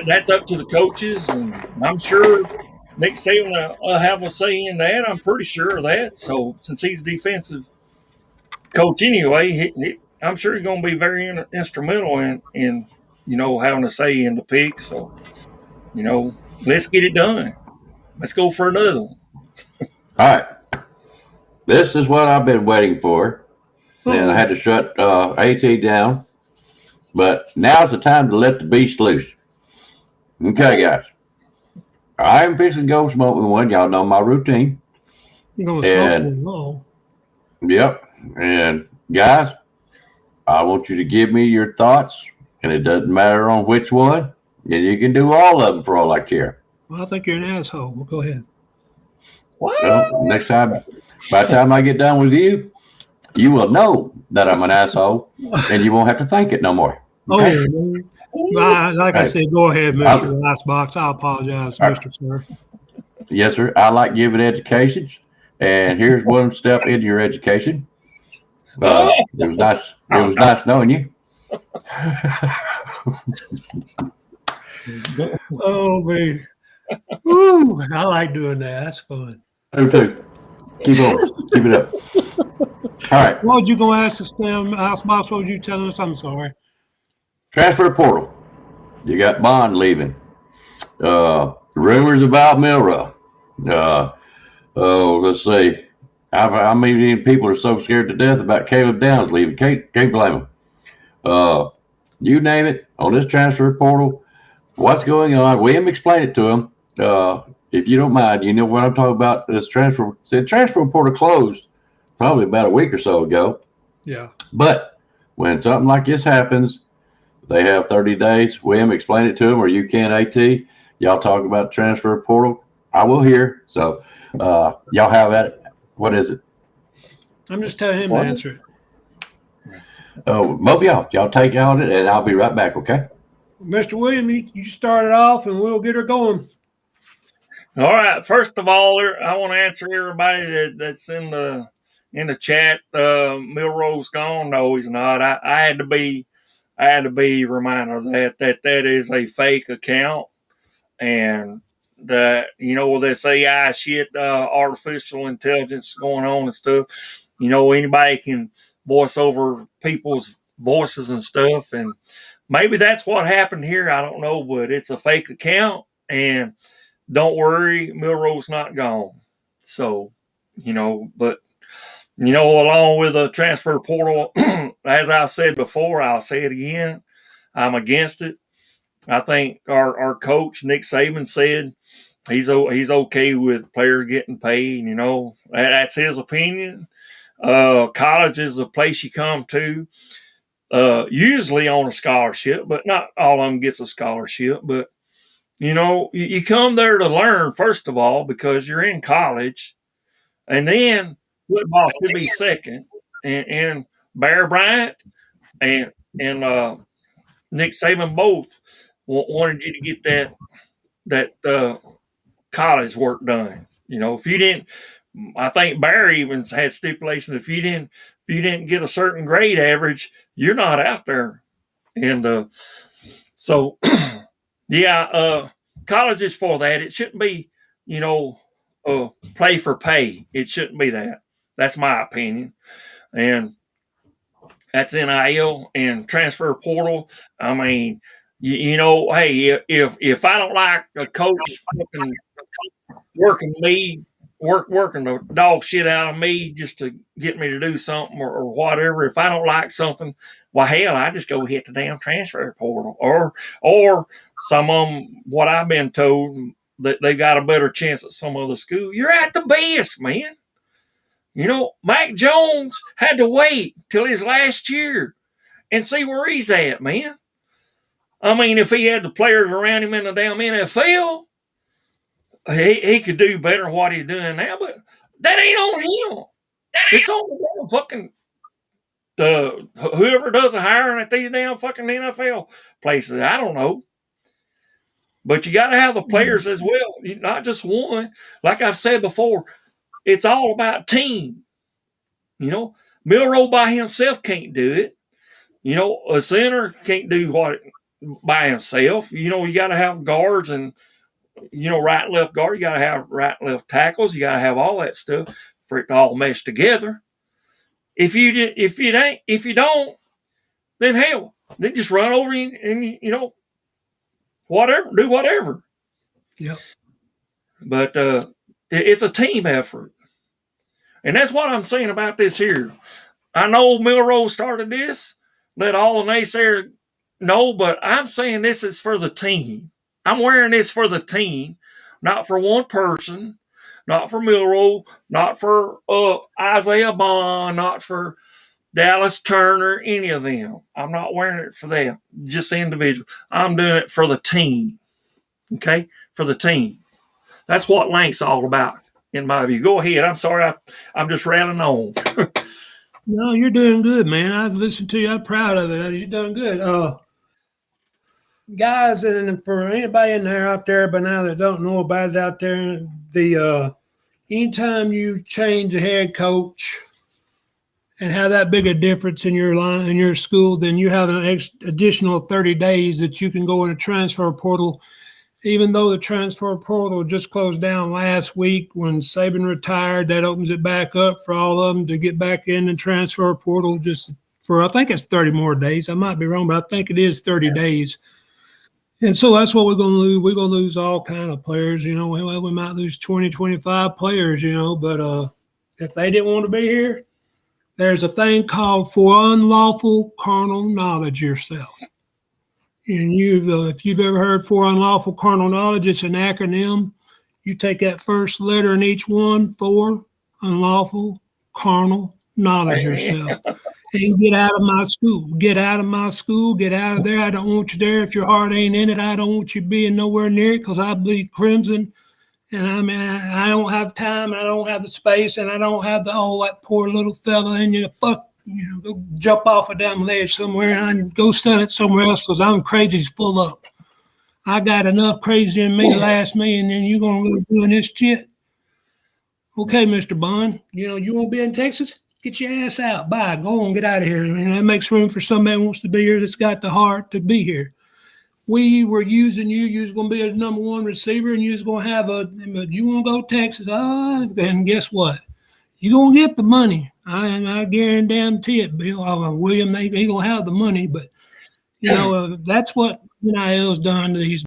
that's up to the coaches, and I'm sure Nick Saban will have a say in that. I'm pretty sure of that. So since he's defensive coach anyway, I'm sure he's going to be very instrumental in you know, having a say in the picks. So, you know, let's get it done. Let's go for another one. All right. This is what I've been waiting for. And I had to shut AT down. But now's the time to let the beast loose. Okay, guys. I'm fixing to go smoke with one. Y'all know my routine. You're going to smoke with Yep. And guys, I want you to give me your thoughts. And it doesn't matter on which one. And you can do all of them for all I care. Well, I think you're an asshole. Well, go ahead. Well, next time, by the time I get done with you, you will know that I'm an asshole, and you won't have to think it no more. Okay? Like I said, go ahead, Mr. Lastbox. I apologize, Mr. Sir. Yes, sir. I like giving educations, and here's one step into your education. It was nice. It was nice knowing you. Oh man, woo! I like doing that. That's fun. Okay, keep on, keep it up. All right. What was you gonna ask us, Lastbox? What was you telling us? I'm sorry. Transfer portal. You got Bond leaving. Rumors about Milroe. Let's see. How many people are so scared to death about Caleb Downs leaving? Can't blame them. You name it on this transfer portal. What's going on? William, explain it to him. If you don't mind, you know what I'm talking about. This transfer. The transfer portal closed probably about a week or so ago. Yeah. But when something like this happens, they have 30 days. William, explain it to him, or you can, AT. Y'all talk about transfer portal. I will hear. So y'all have at it. What is it? I'm just telling him to answer it. Oh, both of y'all take on it, and I'll be right back, okay? Mr. William, you start it off, and we'll get her going. All right. First of all, I want to answer everybody that's in the chat. Milroe's gone. No, he's not. I had to be reminded that is a fake account, and that, you know, this AI shit, artificial intelligence going on and stuff. You know, anybody can voice over people's voices and stuff, and maybe that's what happened here. I don't know, but it's a fake account, and don't worry, Milroe's not gone. So, you know, but, you know, along with the transfer portal, as I've said before, I'll say it again, I'm against it. I think our coach, Nick Saban, said he's okay with players getting paid. You know, that's his opinion. College is the place you come to, usually on a scholarship, but not all of them gets a scholarship. But you know, you come there to learn first of all because you're in college, and then football should be second. And Bear Bryant and Nick Saban both wanted you to get that college work done. You know, if you didn't, I think Barry even had stipulations. If you didn't get a certain grade average, you're not out there. And so, yeah, college is for that. It shouldn't be, you know, play for pay. It shouldn't be that. That's my opinion. And that's NIL and transfer portal. I mean, you know, hey, if I don't like a coach fucking working the dog shit out of me just to get me to do something or whatever, if I don't like something, well, hell, I just go hit the damn transfer portal. Or some of them, what I've been told, that they got a better chance at some other school. You're at the best, man. You know, Mac Jones had to wait till his last year and see where he's at, man. I mean, if he had the players around him in the damn NFL, he could do better than what he's doing now, but that ain't on him. It's on the damn fucking whoever does the hiring at these damn fucking NFL places. I don't know. But you got to have the players as well, not just one. Like I've said before, it's all about team. You know, Milroe by himself can't do it. You know, a center can't do what by himself. You know, you got to have guards and, you know, right and left guard. You got to have right and left tackles. You got to have all that stuff for it to all mesh together. If you don't, then hell, then just run over and you know, whatever, do whatever. Yep. But it's a team effort. And that's what I'm saying about this here. I know Milroe started this, let all the naysayers know, but I'm saying this is for the team. I'm wearing this for the team, not for one person, not for Milroe, not for Isaiah Bond, not for Dallas Turner, any of them. I'm not wearing it for them, just the individual. I'm doing it for the team, okay? For the team. That's what Lank's all about, in my view. Go ahead. I'm sorry. I'm just rattling on. No, you're doing good, man. I was listening to you. I'm proud of it. You're doing good. Guys, and for anybody in there out there by now that don't know about it out there, anytime you change the head coach and have that big a difference in your school, then you have an additional 30 days that you can go in a transfer portal. Even though the transfer portal just closed down last week when Saban retired, that opens it back up for all of them to get back in the transfer portal just for, I think it's 30 more days. I might be wrong, but I think it is 30 days. And so that's what we're going to lose. We're going to lose all kind of players, you know. We might lose 20, 25 players, you know, but if they didn't want to be here, there's a thing called for unlawful carnal knowledge yourself. And if you've ever heard for unlawful carnal knowledge, it's an acronym. You take that first letter in each one, for unlawful carnal knowledge yourself. And get out of my school. Get out of my school. Get out of there. I don't want you there. If your heart ain't in it, I don't want you being nowhere near it because I bleed crimson. And I mean, I don't have time. I don't have the space. And I don't have that poor little fella in you. Fuck, you know, go jump off a damn ledge somewhere and go sell it somewhere else because I'm crazy as full up. I got enough crazy in me to last me, and then you're going to go doing this shit? Okay, Mr. Bond, you know, you want to be in Texas? Get your ass out. Bye. Go on. Get out of here. I mean, that makes room for somebody who wants to be here that's got the heart to be here. We were using you. You was going to be a number one receiver, and you was going to have you want to go to Texas? Then guess what? You're going to get the money. I guarantee it, Bill. William, he going to have the money. But, you know, that's what NIL's done to these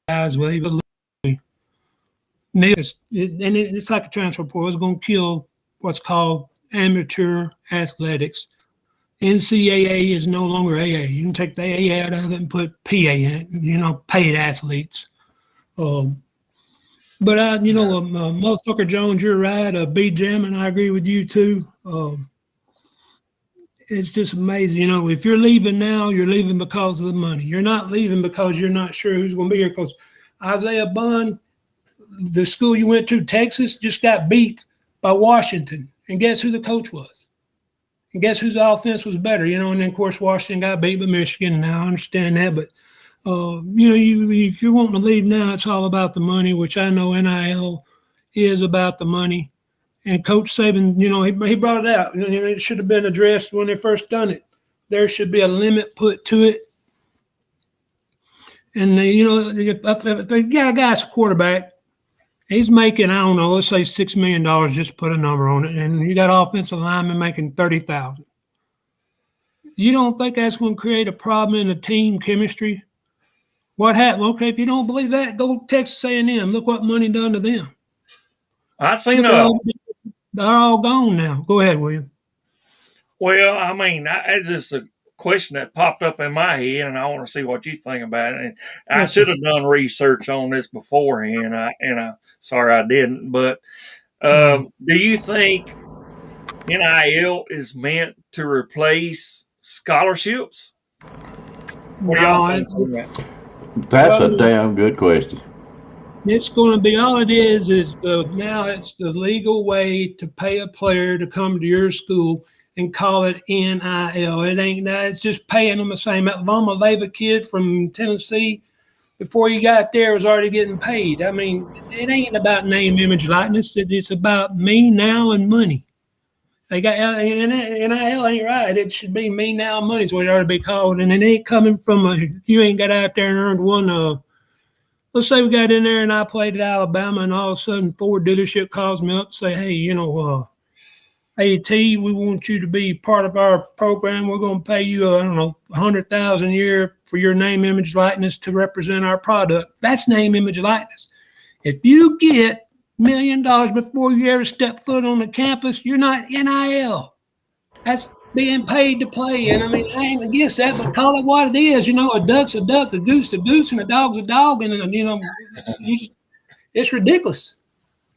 guys. It's like a transfer portal. It's going to kill what's called amateur athletics. NCAA is no longer AA. You can take the AA out of it and put PA in it, you know, paid athletes. But motherfucker Jones, you're right. B. Jam, and I agree with you too. It's just amazing. If you're leaving now, you're leaving because of the money. You're not leaving because you're not sure who's going to be here. Because Isaiah Bond, the school you went to, Texas, just got beat by Washington. And guess who the coach was? And guess whose offense was better? And then, of course, Washington got beat by Michigan. Now I understand that. But, if you're wanting to leave now, it's all about the money, which I know NIL is about the money. And Coach Saban, he brought it out. It should have been addressed when they first done it. There should be a limit put to it. And, if they got a guy's quarterback, he's making, I don't know, let's say $6 million, just to put a number on it. And you got offensive linemen making $30,000. You don't think that's going to create a problem in the team chemistry? What happened? Okay, if you don't believe that, go Texas A&M. Look what money done to them. I seen they're all gone now. Go ahead, William. Well, I mean, it's just a question that popped up in my head, and I want to see what you think about it. And I should have done research on this beforehand, sorry I didn't. But do you think NIL is meant to replace scholarships? That's a damn good question. It's going to be, all it is now it's the legal way to pay a player to come to your school and call it NIL. It ain't that. It's just paying them the same. Voma Leva kid from Tennessee, before you got there, was already getting paid. I mean, it ain't about name, image, likeness. It's about me now and money. They got NIL ain't right. It should be me now and money is what it ought to be called. And it ain't coming from you ain't got out there and earned one. Let's say we got in there and I played at Alabama, and all of a sudden Ford dealership calls me up and say, hey, AT, we want you to be part of our program. We're going to pay you, $100,000 a year for your name, image, likeness to represent our product. That's name, image, likeness. If you get $1 million before you ever step foot on the campus, you're not NIL. That's being paid to play. And I mean, I ain't against that, but call it what it is. A duck's a duck, a goose, and a dog's a dog. And, it's ridiculous.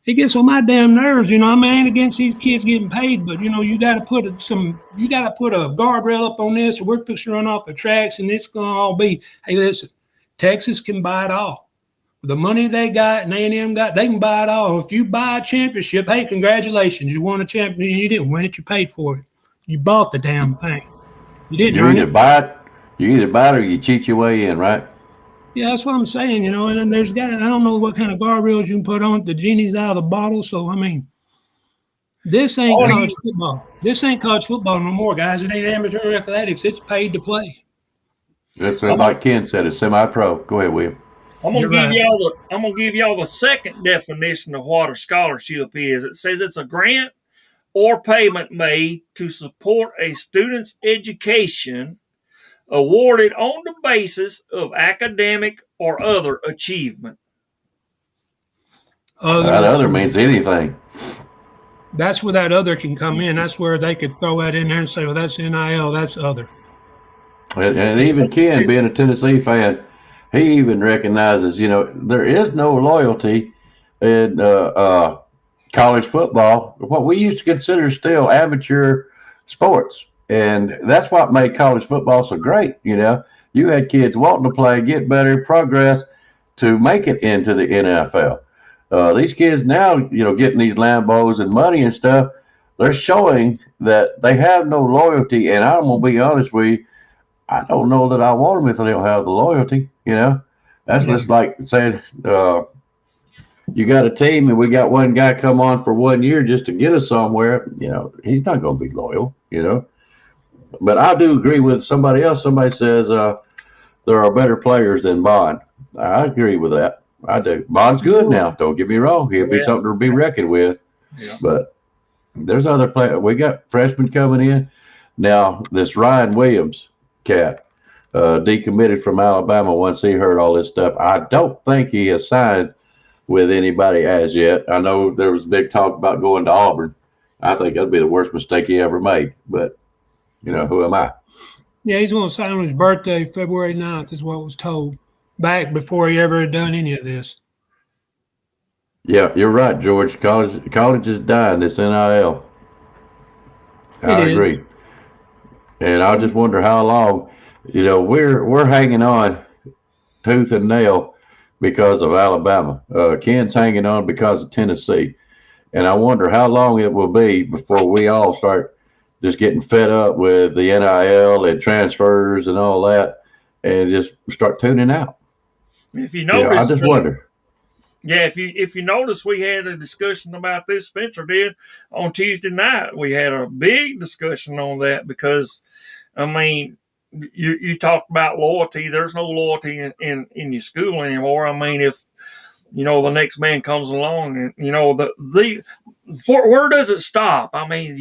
It gets on my damn nerves. I ain't against these kids getting paid, but, you got to put a guardrail up on this, or we're fixing to run off the tracks, and it's going to all be, hey, listen, Texas can buy it all. The money they got and A&M got, they can buy it all. If you buy a championship, hey, congratulations. You won a championship. You didn't win it. You paid for it. You bought the damn thing. You didn't earn it. You either buy it or you cheat your way in, right? Yeah, that's what I'm saying, and then I don't know what kind of guardrails you can put on it. The genie's out of the bottle. So, I mean, this ain't college football. This ain't college football no more, guys. It ain't amateur athletics. It's paid to play. That's like Ken said, it's semi-pro. Go ahead, William. I'm gonna give y'all the second definition of what a scholarship is. It says it's a grant or payment made to support a student's education, awarded on the basis of academic or other achievement. That other means anything. That's where that other can come in. That's where they could throw that in there and say, well, that's NIL, that's other. And even Ken, being a Tennessee fan, he even recognizes, there is no loyalty in college football, what we used to consider still amateur sports. And that's what made college football so great. You had kids wanting to play, get better, progress to make it into the NFL. These kids now, getting these Lambos and money and stuff, they're showing that they have no loyalty. And I'm going to be honest with you, I don't know that I want them if they don't have the loyalty. That's just like saying, you got a team and we got one guy come on for 1 year just to get us somewhere. He's not going to be loyal, But I do agree with somebody else. Somebody says there are better players than Bond. I agree with that. I do. Bond's good now. Don't get me wrong. He'll be something to be reckoned with. Yeah. But there's other players. We got freshmen coming in. Now, this Ryan Williams cat decommitted from Alabama once he heard all this stuff. I don't think he has signed with anybody as yet. I know there was big talk about going to Auburn. I think that'd be the worst mistake he ever made. But, who am I? Yeah, he's going to sign on his birthday, February 9th, is what was told back before he ever had done any of this. Yeah, you're right, George. College is dying. This NIL. I It is. agree. And I just wonder how long. We're hanging on tooth and nail because of Alabama. Ken's hanging on because of Tennessee. And I wonder how long it will be before we all start just getting fed up with the NIL and transfers and all that and just start tuning out. If you notice, I just wonder. Yeah, if you notice, we had a discussion about this. Spencer did on Tuesday night. We had a big discussion on that because, I mean, you talked about loyalty. There's no loyalty in your school anymore. I mean, if the next man comes along, and where does it stop? I mean,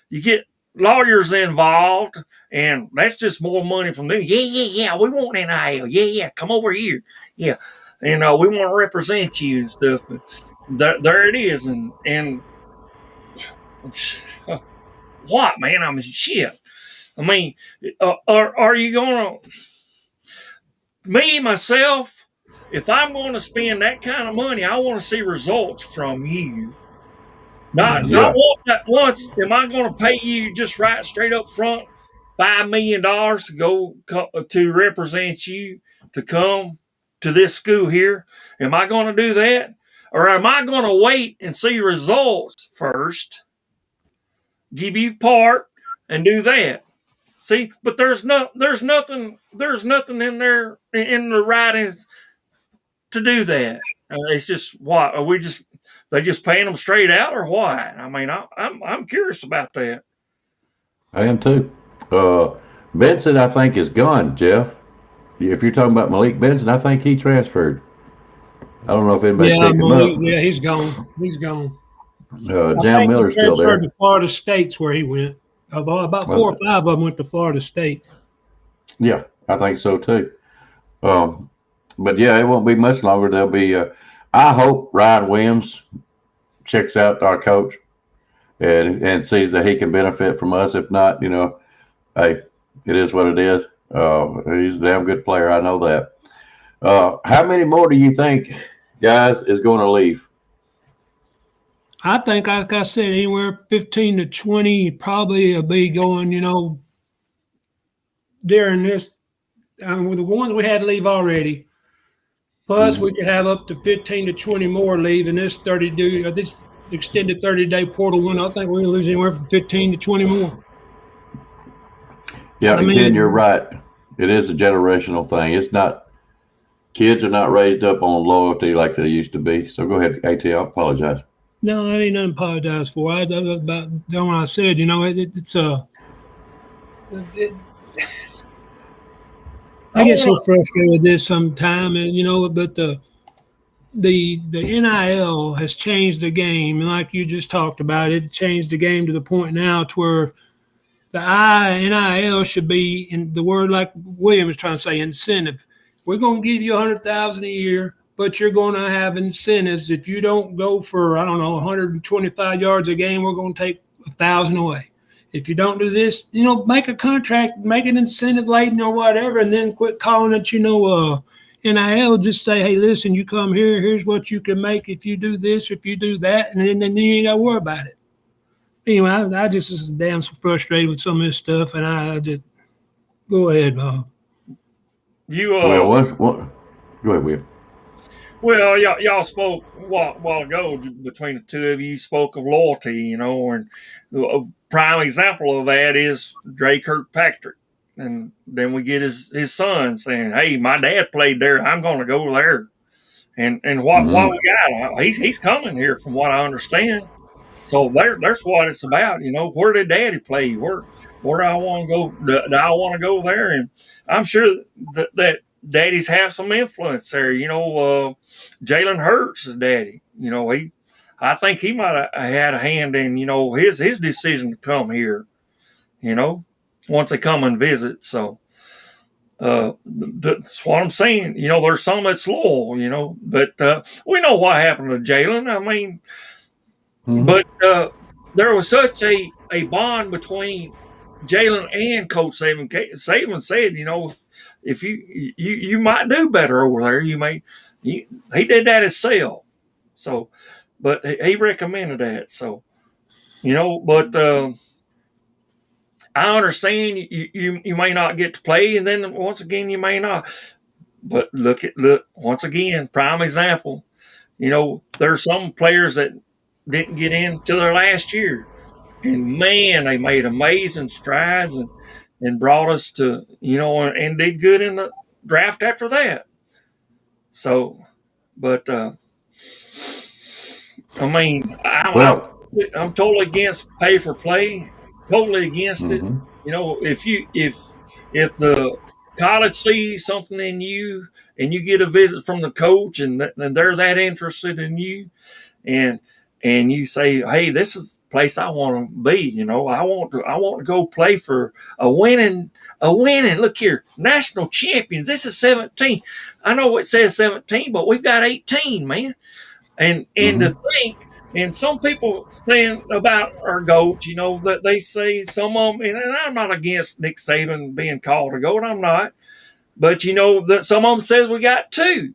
you get lawyers involved, and that's just more money from them. Yeah. We want NIL. Yeah. Come over here. Yeah. We want to represent you and stuff. There it is, and what, man? I mean, shit. I mean, are you gonna? Me myself, if I'm going to spend that kind of money, I want to see results from you. Not once. Am I going to pay you just right straight up front $5 million to go to represent you to come to this school here? Am I going to do that? Or am I going to wait and see results first, give you part, and do that? See, but there's nothing in there in the writings to do that. It's just what are they just paying them straight out or what? I mean, I'm curious about that. I am too. Benson, I think, is gone, Jeff. If you're talking about Malik Benson, I think he transferred. I don't know if anybody picked him up. Yeah, he's gone. He's gone. Jam Miller's still there. To Florida State's where he went. About 4 or 5 of them went to Florida State. Yeah, I think so too. But yeah, it won't be much longer. There'll be. I hope Ryan Williams checks out our coach and sees that he can benefit from us. If not, hey, it is what it is. He's a damn good player. I know that. How many more do you think, guys, is going to leave? I think, like I said, anywhere 15 to 20 probably will be going, during this. I mean, with the ones we had to leave already. Plus, we could have up to 15 to 20 more leave in this this extended 30-day portal window. I think we're going to lose anywhere from 15 to 20 more. Yeah, Ken, you're right. It is a generational thing. It's not. Kids are not raised up on loyalty like they used to be. So go ahead, AT. I apologize. No, I ain't nothing to apologize for. I was about done what I said. I get so frustrated with this sometime, and but the NIL has changed the game, and like you just talked about, it changed the game to the point now to where the NIL should be, in the word like William was trying to say, incentive. We're going to give you $100,000 a year, but you're going to have incentives. If you don't go for 125 yards a game, we're going to take 1,000 away. If you don't do this, make a contract, make an incentive laden or whatever, and then quit calling it, NIL. Just say, hey, listen, you come here, here's what you can make if you do this, if you do that, and then you ain't got to worry about it. Anyway, I just was damn so frustrated with some of this stuff, and I just go ahead, Bob. Go ahead, Will. Well, y'all spoke a while ago between the two of you. Spoke of loyalty, and a prime example of that is Dre Kirkpatrick. And then we get his son saying, "Hey, my dad played there. I'm going to go there." And what we got? He's coming here, from what I understand. So there's what it's about. Where did Daddy play? Where do I want to go? Do I want to go there? And I'm sure that daddies have some influence there. Jalen Hurts' daddy. I think he might have had a hand in his decision to come here. Once they come and visit. So that's what I'm saying. There's some that's loyal. But we know what happened to Jalen. I mean. But there was such a bond between Jalen and Coach Saban. Saban said, if you might do better over there, he did that himself. So, but he recommended that. So, but I understand you may not get to play, and then once again you may not. But look once again, prime example. There's some players that didn't get into their last year, and man, they made amazing strides and brought us to and did good in the draft after that. So, but I mean, I'm totally against pay for play. Totally against it. If the college sees something in you and you get a visit from the coach and they're that interested in you, and you say, hey, this is the place I want to be. I want to go play for a winning. Look here, national champions. This is 17. I know it says 17, but we've got 18, man. And to think, and some people saying about our GOAT, that they say some of them, and I'm not against Nick Saban being called a GOAT, I'm not. But that some of them says we got 2,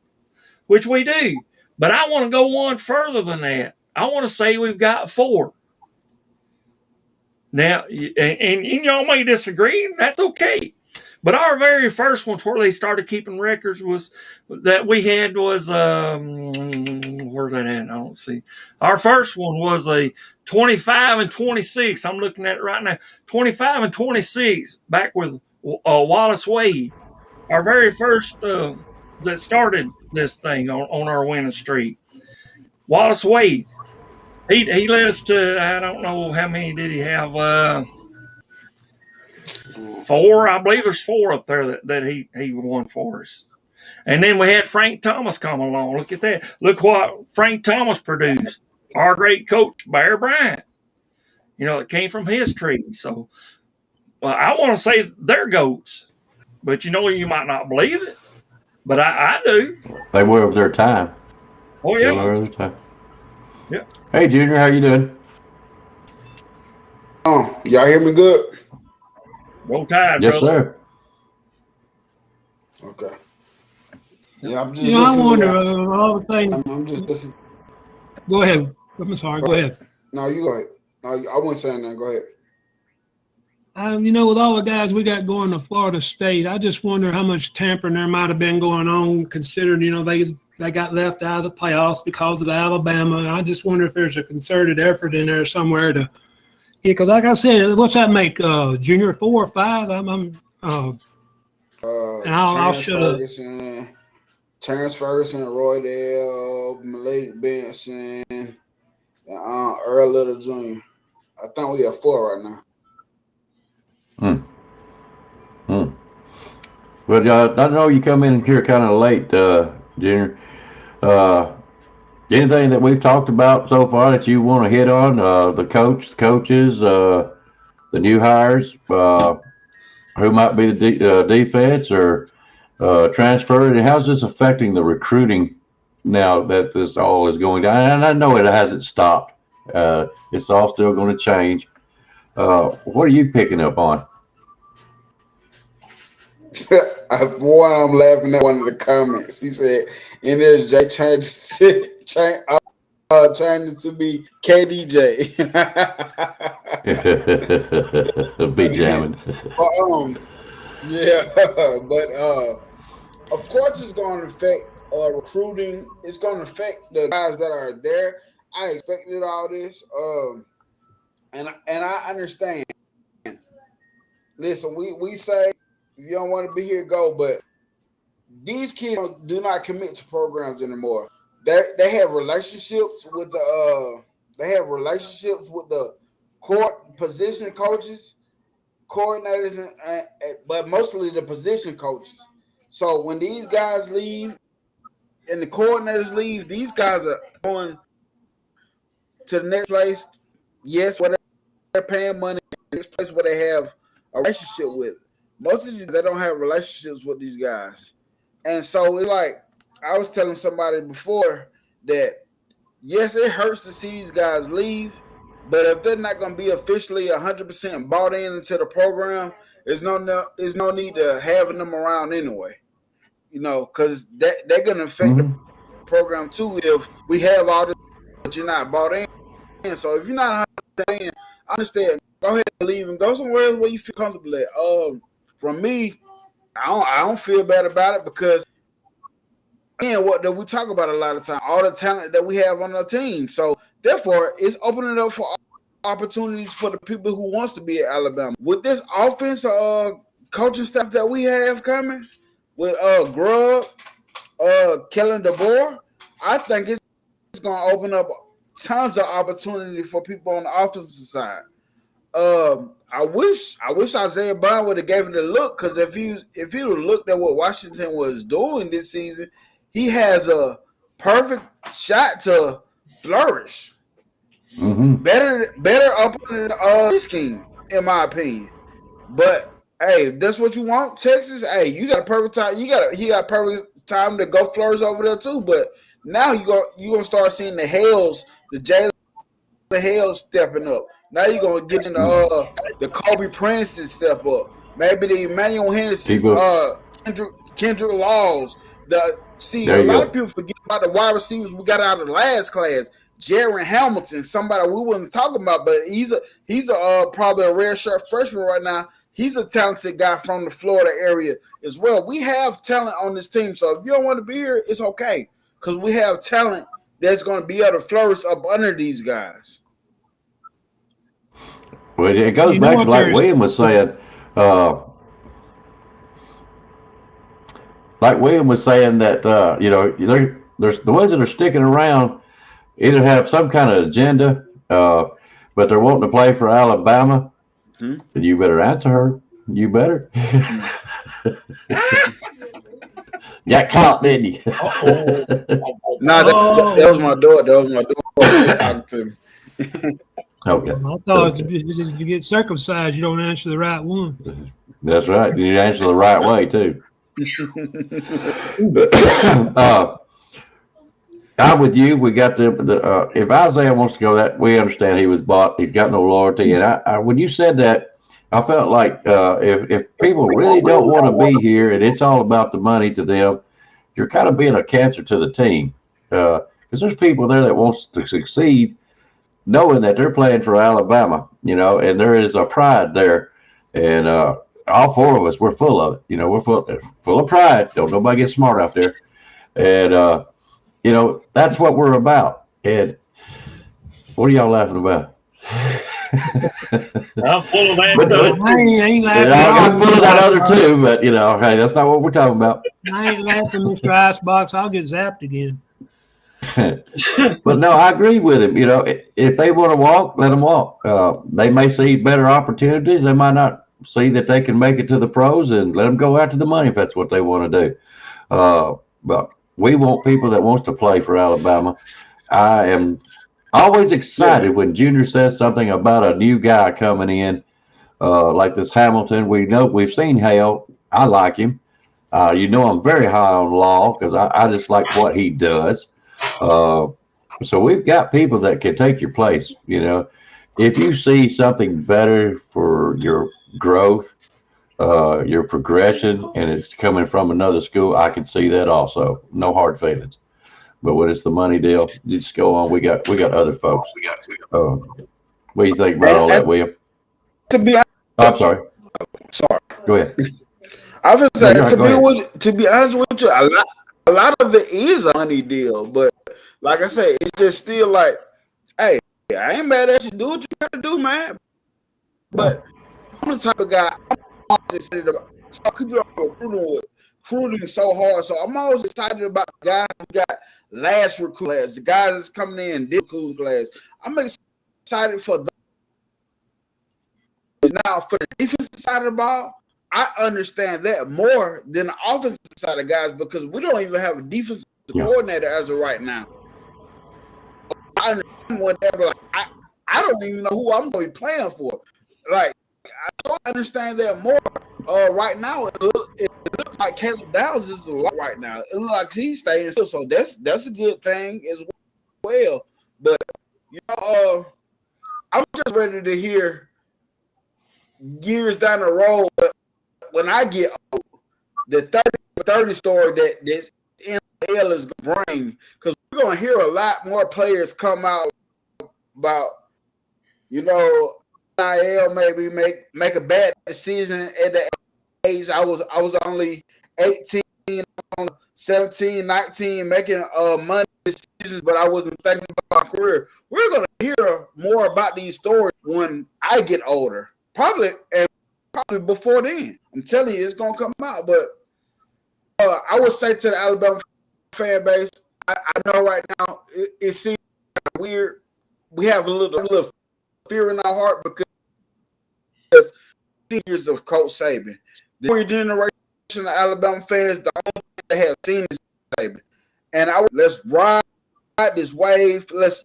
which we do. But I want to go one further than that. I want to say we've got 4. Now, and y'all may disagree, and that's okay. But our very first ones where they started keeping records was that we had was where's that at? I don't see. Our first one was a 25 and 26. I'm looking at it right now. 25 and 26 back with Wallace Wade. Our very first that started this thing on our winning streak. Wallace Wade. He led us to, I don't know how many did he have. 4, I believe there's 4 up there that he won for us. And then we had Frank Thomas come along. Look at that. Look what Frank Thomas produced. Our great coach, Bear Bryant. It came from his tree. So I want to say they're GOATs. But you might not believe it. But I do. They were of their time. Oh, yeah. They were of their time. Yeah. Hey, Junior, how you doing? Y'all hear me good? Roll Tide, yes, brother. Sir. Okay. Yeah, I'm just. I wonder all the things. I'm just listening. Go ahead. I'm sorry. Go ahead. No, you go ahead. No, I wasn't saying that. Go ahead. With all the guys we got going to Florida State, I just wonder how much tampering there might have been going on, considering they got left out of the playoffs because of Alabama. And I just wonder if there's a concerted effort in there somewhere to. Yeah, because like I said, what's that make? Junior 4 or 5? And I'll shut up. Terrence Ferguson, Roy Dale, Malik Benson, and Earl Little Jr. I think we have 4 right now. Well, I know you come in here kind of late, Junior. Anything that we've talked about so far that you want to hit on? The coaches, the new hires, who might be the defense or transfer? And how's this affecting the recruiting now that this all is going down? And I know it hasn't stopped. It's all still going to change. What are you picking up on? Boy, I'm laughing at one of the comments. He said, "And there's Jay trying to be KDJ." Be jamming. But of course it's going to affect recruiting. It's going to affect the guys that are there. I expected all this, and I understand. Listen, we say if you don't want to be here, go. But these kids do not commit to programs anymore. They have relationships with the court position coaches, coordinators, but mostly the position coaches. So when these guys leave and the coordinators leave, these guys are going to the next place. Yes, where they're paying money, the next place where they have a relationship with. Most of these, they don't have relationships with these guys. And so it's like I was telling somebody before that, yes, it hurts to see these guys leave, but if they're not going to be officially 100% bought into the program, there's no need to having them around anyway. Because they're going to affect program too if we have all this, but you're not bought in. So if you're not 100% in, I understand. Go ahead and leave and go somewhere else where you feel comfortable at. From me, I don't feel bad about it because again, what we talk about a lot of time, all the talent that we have on our team. So therefore, it's opening up for opportunities for the people who wants to be at Alabama. With this offense, coaching staff that we have coming with Grubb, Kellen DeBoer, I think it's going to open up tons of opportunity for people on the offensive side. I wish Isaiah Bond would have gave it a look because if he would have looked at what Washington was doing this season, he has a perfect shot to flourish. Mm-hmm. Better up in the scheme, in my opinion. But hey, if that's what you want, Texas. Hey, you got a perfect time. He got perfect time to go flourish over there too. But now you gonna start seeing the Jalen Hales stepping up. Now you're gonna get into the Kobe Princeton step up. Maybe the Emmanuel Henderson, Kendrick Laws. A lot of people forget about the wide receivers we got out of the last class. Jaron Hamilton, somebody we wasn't talking about, but he's probably a rare shirt freshman right now. He's a talented guy from the Florida area as well. We have talent on this team, so if you don't want to be here, it's okay because we have talent that's going to be able to flourish up under these guys. Well, it goes back to like William was saying. Like William was saying that there's the ones that are sticking around either have some kind of agenda, but they're wanting to play for Alabama. Mm-hmm. You better answer her. You better. Got caught, didn't you? No, that was my daughter. Talking to me. Okay. I thought if you get circumcised, you don't answer the right one. That's right. You answer the right way too. I'm with you. We got the if Isaiah wants to go, that we understand he was bought. He's got no loyalty. And I when you said that, I felt like if people really don't want to be here and it's all about the money to them, you're kind of being a cancer to the team. Because there's people there that wants to succeed, knowing that they're playing for Alabama, and there is a pride there. And all four of us, we're full of it. We're full of pride. Don't nobody get smart out there. And that's what we're about. And what are y'all laughing about? I'm full of that. I ain't laughing. I'm full of that other too, but hey, that's not what we're talking about. I ain't laughing, Mr. Icebox. I'll get zapped again. But no, I agree with him. If they want to walk, let them walk. They may see better opportunities. They might not see that they can make it to the pros, and let them go after the money if that's what they want to do. But we want people that wants to play for Alabama. I am always excited when Junior says something about a new guy coming in, like this Hamilton. We've seen Hale. I like him. I'm very high on Law because I just like what he does. So we've got people that can take your place. If you see something better for your growth, your progression, and it's coming from another school, I can see that also. No hard feelings. But when it's the money deal, you just go on. We got other folks. What do you think about all that, William? I'm sorry. Sorry. Go ahead. I was saying to be honest with you, a lot of it is a money deal, but like I said, it's just still like, hey, I ain't mad at you. Do what you got to do, man. But I'm the type of guy. I'm always excited about. So people are recruiting so hard, so I'm always excited about the guys who got last recruit class, the guys that's coming in this recruit class. I'm excited for them. Now for the defensive side of the ball, I understand that more than the offensive side of guys because we don't even have a defensive coordinator as of right now. I understand whatever. Like, I don't even know who I'm going to be playing for. Like, I don't understand that more. Right now, it looks like Caleb Downs is a lot right now. It looks like he's staying still, so that's a good thing as well. But I'm just ready to hear years down the road when I get old, the 30 story that's in NIL is going to bring, because we're going to hear a lot more players come out about, NIL maybe make a bad decision at the age. I was only 18, 17, 19, making money decisions, but I wasn't thinking about my career. We're going to hear more about these stories when I get older, probably before then. I'm telling you, it's going to come out. But I would say to the Alabama fan base, I know right now it seems weird. We have a little fear in our heart because years of Coach Saban. The younger generation of Alabama fans, the only thing they have seen is Saban. And let's ride this wave. Let's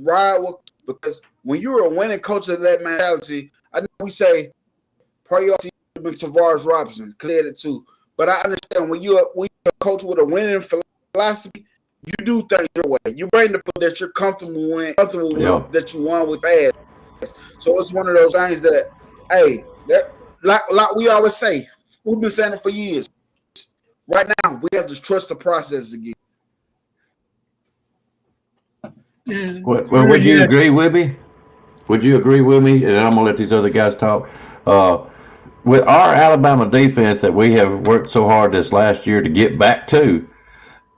ride with, because when you're a winning coach of that mentality, I know we say priority Tavares Robinson cleared it too. But I understand when you're a coach with a winning philosophy, you do things your way. You bring the people that you're comfortable with, that you won with bad. So it's one of those things that, hey, like we always say, we've been saying it for years. Right now, we have to trust the process again. Well, would you agree with me? Would you agree with me? And I'm going to let these other guys talk. With our Alabama defense that we have worked so hard this last year to get back to,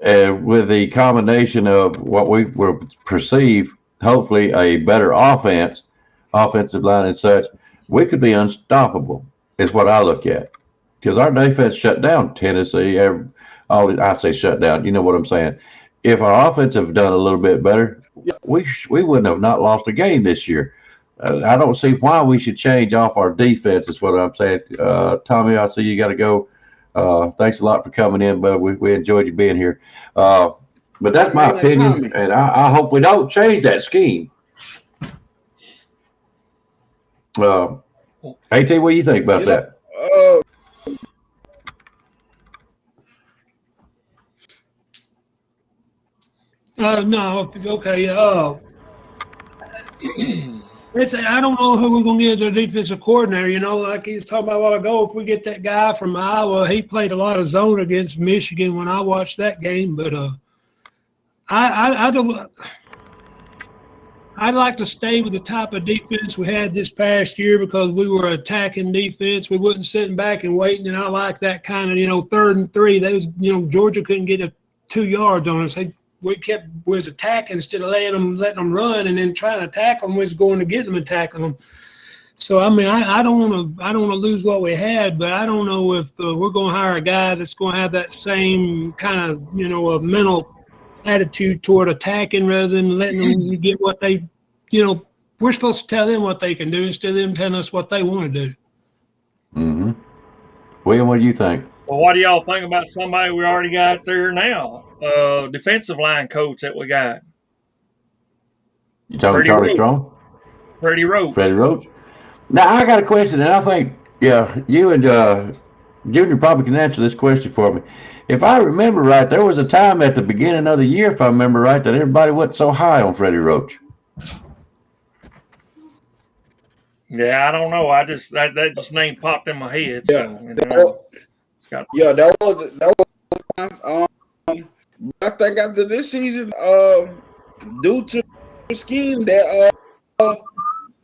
with the combination of what we will perceive, hopefully, a better offensive line and such, we could be unstoppable, is what I look at. Because our defense shut down Tennessee. I say shut down. You know what I'm saying. If our offense have done a little bit better, we wouldn't have not lost a game this year. I don't see why we should change off our defense, is what I'm saying. Tommy, I see you got to go. Thanks a lot for coming in, but we enjoyed you being here. But that's my opinion, and I hope we don't change that scheme. AT, what do you think about that? No, okay. I don't know who we're going to get as our defensive coordinator. Like he was talking about a while ago, if we get that guy from Iowa, he played a lot of zone against Michigan when I watched that game. But I'd like to stay with the type of defense we had this past year because we were attacking defense. We wasn't sitting back and waiting, and I like that kind of, 3rd and 3. Georgia couldn't get 2 yards on us. We was attacking instead of letting them run, and then trying to tackle them was going to get them and tackling them. So I mean, I don't want to lose what we had, but I don't know if we're going to hire a guy that's going to have that same kind of a mental attitude toward attacking rather than letting them get what they, we're supposed to tell them what they can do instead of them telling us what they want to do. Mm-hmm. William, what do you think? Well, what do y'all think about somebody we already got there now? Defensive line coach that we got. You talking Charlie Strong? Freddie Roach. Freddie Roach. Now, I got a question, and I think, you and Junior probably can answer this question for me. If I remember right, there was a time at the beginning of the year, if I remember right, that everybody wasn't so high on Freddie Roach. Yeah, I don't know. That just name popped in my head. So, that was I think after this season, due to the scheme that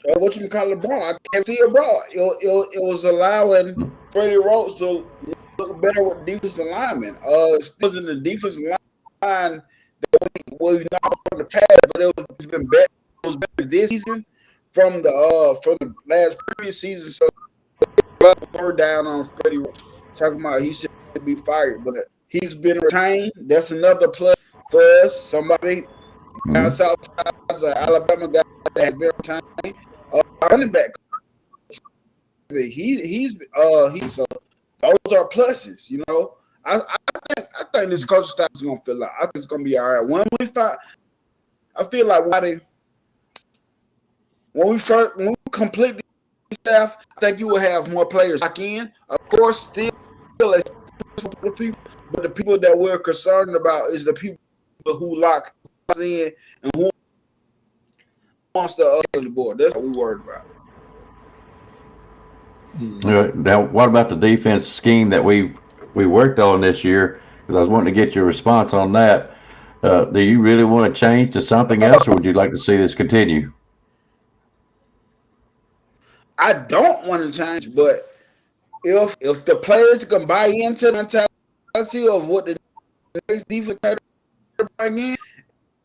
LeBron, I can't see it, bro. It was allowing Freddie Roach to look better with defensive linemen. Still in the defensive line that was not on the past, but it was been better. It was better this season from the last previous season. So word down on Freddie Roach, talking about he should be fired, but he's been retained. That's another plus for us. Somebody outside Alabama guy that has been retained. Running back. He's so those are pluses. I think this coaching staff is gonna fill out. I think it's gonna be all right. When I feel like when we complete the staff, I think you will have more players lock in. Of course, still the people, but the people that we're concerned about is the people who lock in and who wants to the board. That's what we're worried about. Now, what about the defense scheme that we worked on this year? because I was wanting to get your response on that. Do you really want to change to something else, or would you like to see this continue? I don't want to change, but if the players can buy into the mentality of what the next defense bring in,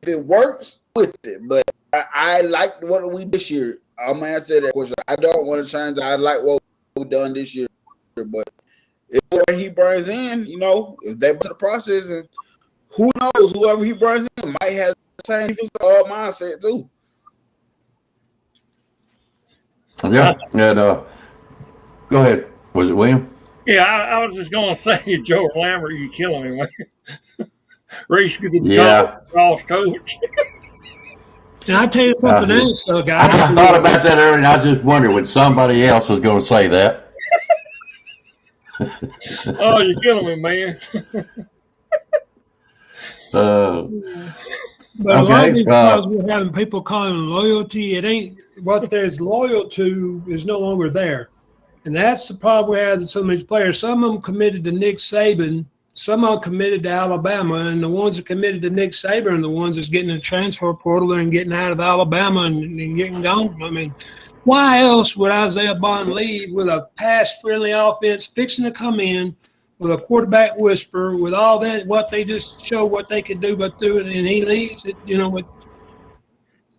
if it works, with it. But I like what we this year. I'm gonna answer that question. I don't want to change. I like what we've done this year, but if what he brings in, if they to the process, and who knows, whoever he brings in might have the same mindset too. Yeah, and go ahead. Was it William? Yeah, I was just going to say, Joe Lambert, you killing me, man. Reese could be cross coach. And I'll tell you something else, guys. I thought about that earlier, and I just wondered when somebody else was going to say that. Oh, you're killing me, man. But a lot of these times we're having people calling loyalty. It ain't what there's loyal to is no longer there. And that's the problem we have with some of these players. Some of them committed to Nick Saban. Some of them committed to Alabama. And the ones that committed to Nick Saban are the ones that's getting in the transfer portal and getting out of Alabama and getting gone. I mean, why else would Isaiah Bond leave with a pass-friendly offense fixing to come in, with a quarterback whisperer, with all that, what they just show what they could do but do it, and he leaves it,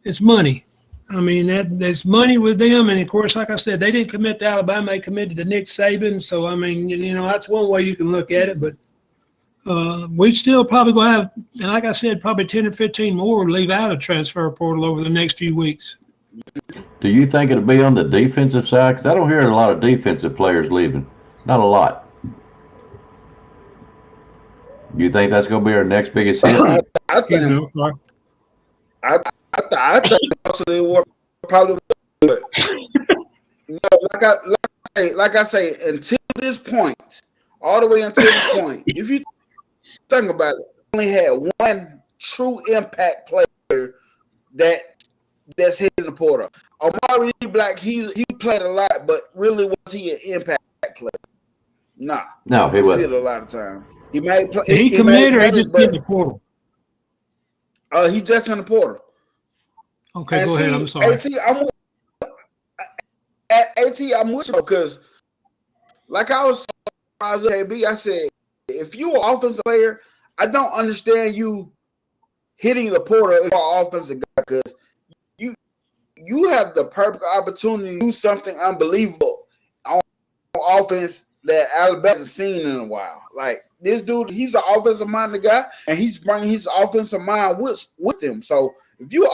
it's money. I mean, there's money with them, and of course, like I said, they didn't commit to Alabama, they committed to Nick Saban, so, I mean, that's one way you can look at it, but we still probably going to have, and like I said, probably 10 or 15 more leave out of transfer portal over the next few weeks. Do you think it'll be on the defensive side? Because I don't hear a lot of defensive players leaving. Not a lot. Do you think that's going to be our next biggest hit? I think they were probably good. Like I say, until this point, all the way until this point, if you think about it, only had one true impact player that's hitting the portal. Amari Black, he played a lot, but really was he an impact player? Nah. No, he wasn't. A lot of time. He made play. He committed or he just in the portal? He just in the portal. Okay, and go ahead. I'm sorry. I'm with you because, like I was KB, I said, if you are an offensive player, I don't understand you hitting the portal if you're an offensive guy because you have the perfect opportunity to do something unbelievable on offense that Alabama hasn't seen in a while. Like this dude, he's an offensive-minded guy, and he's bringing his offensive mind with him. So if you're an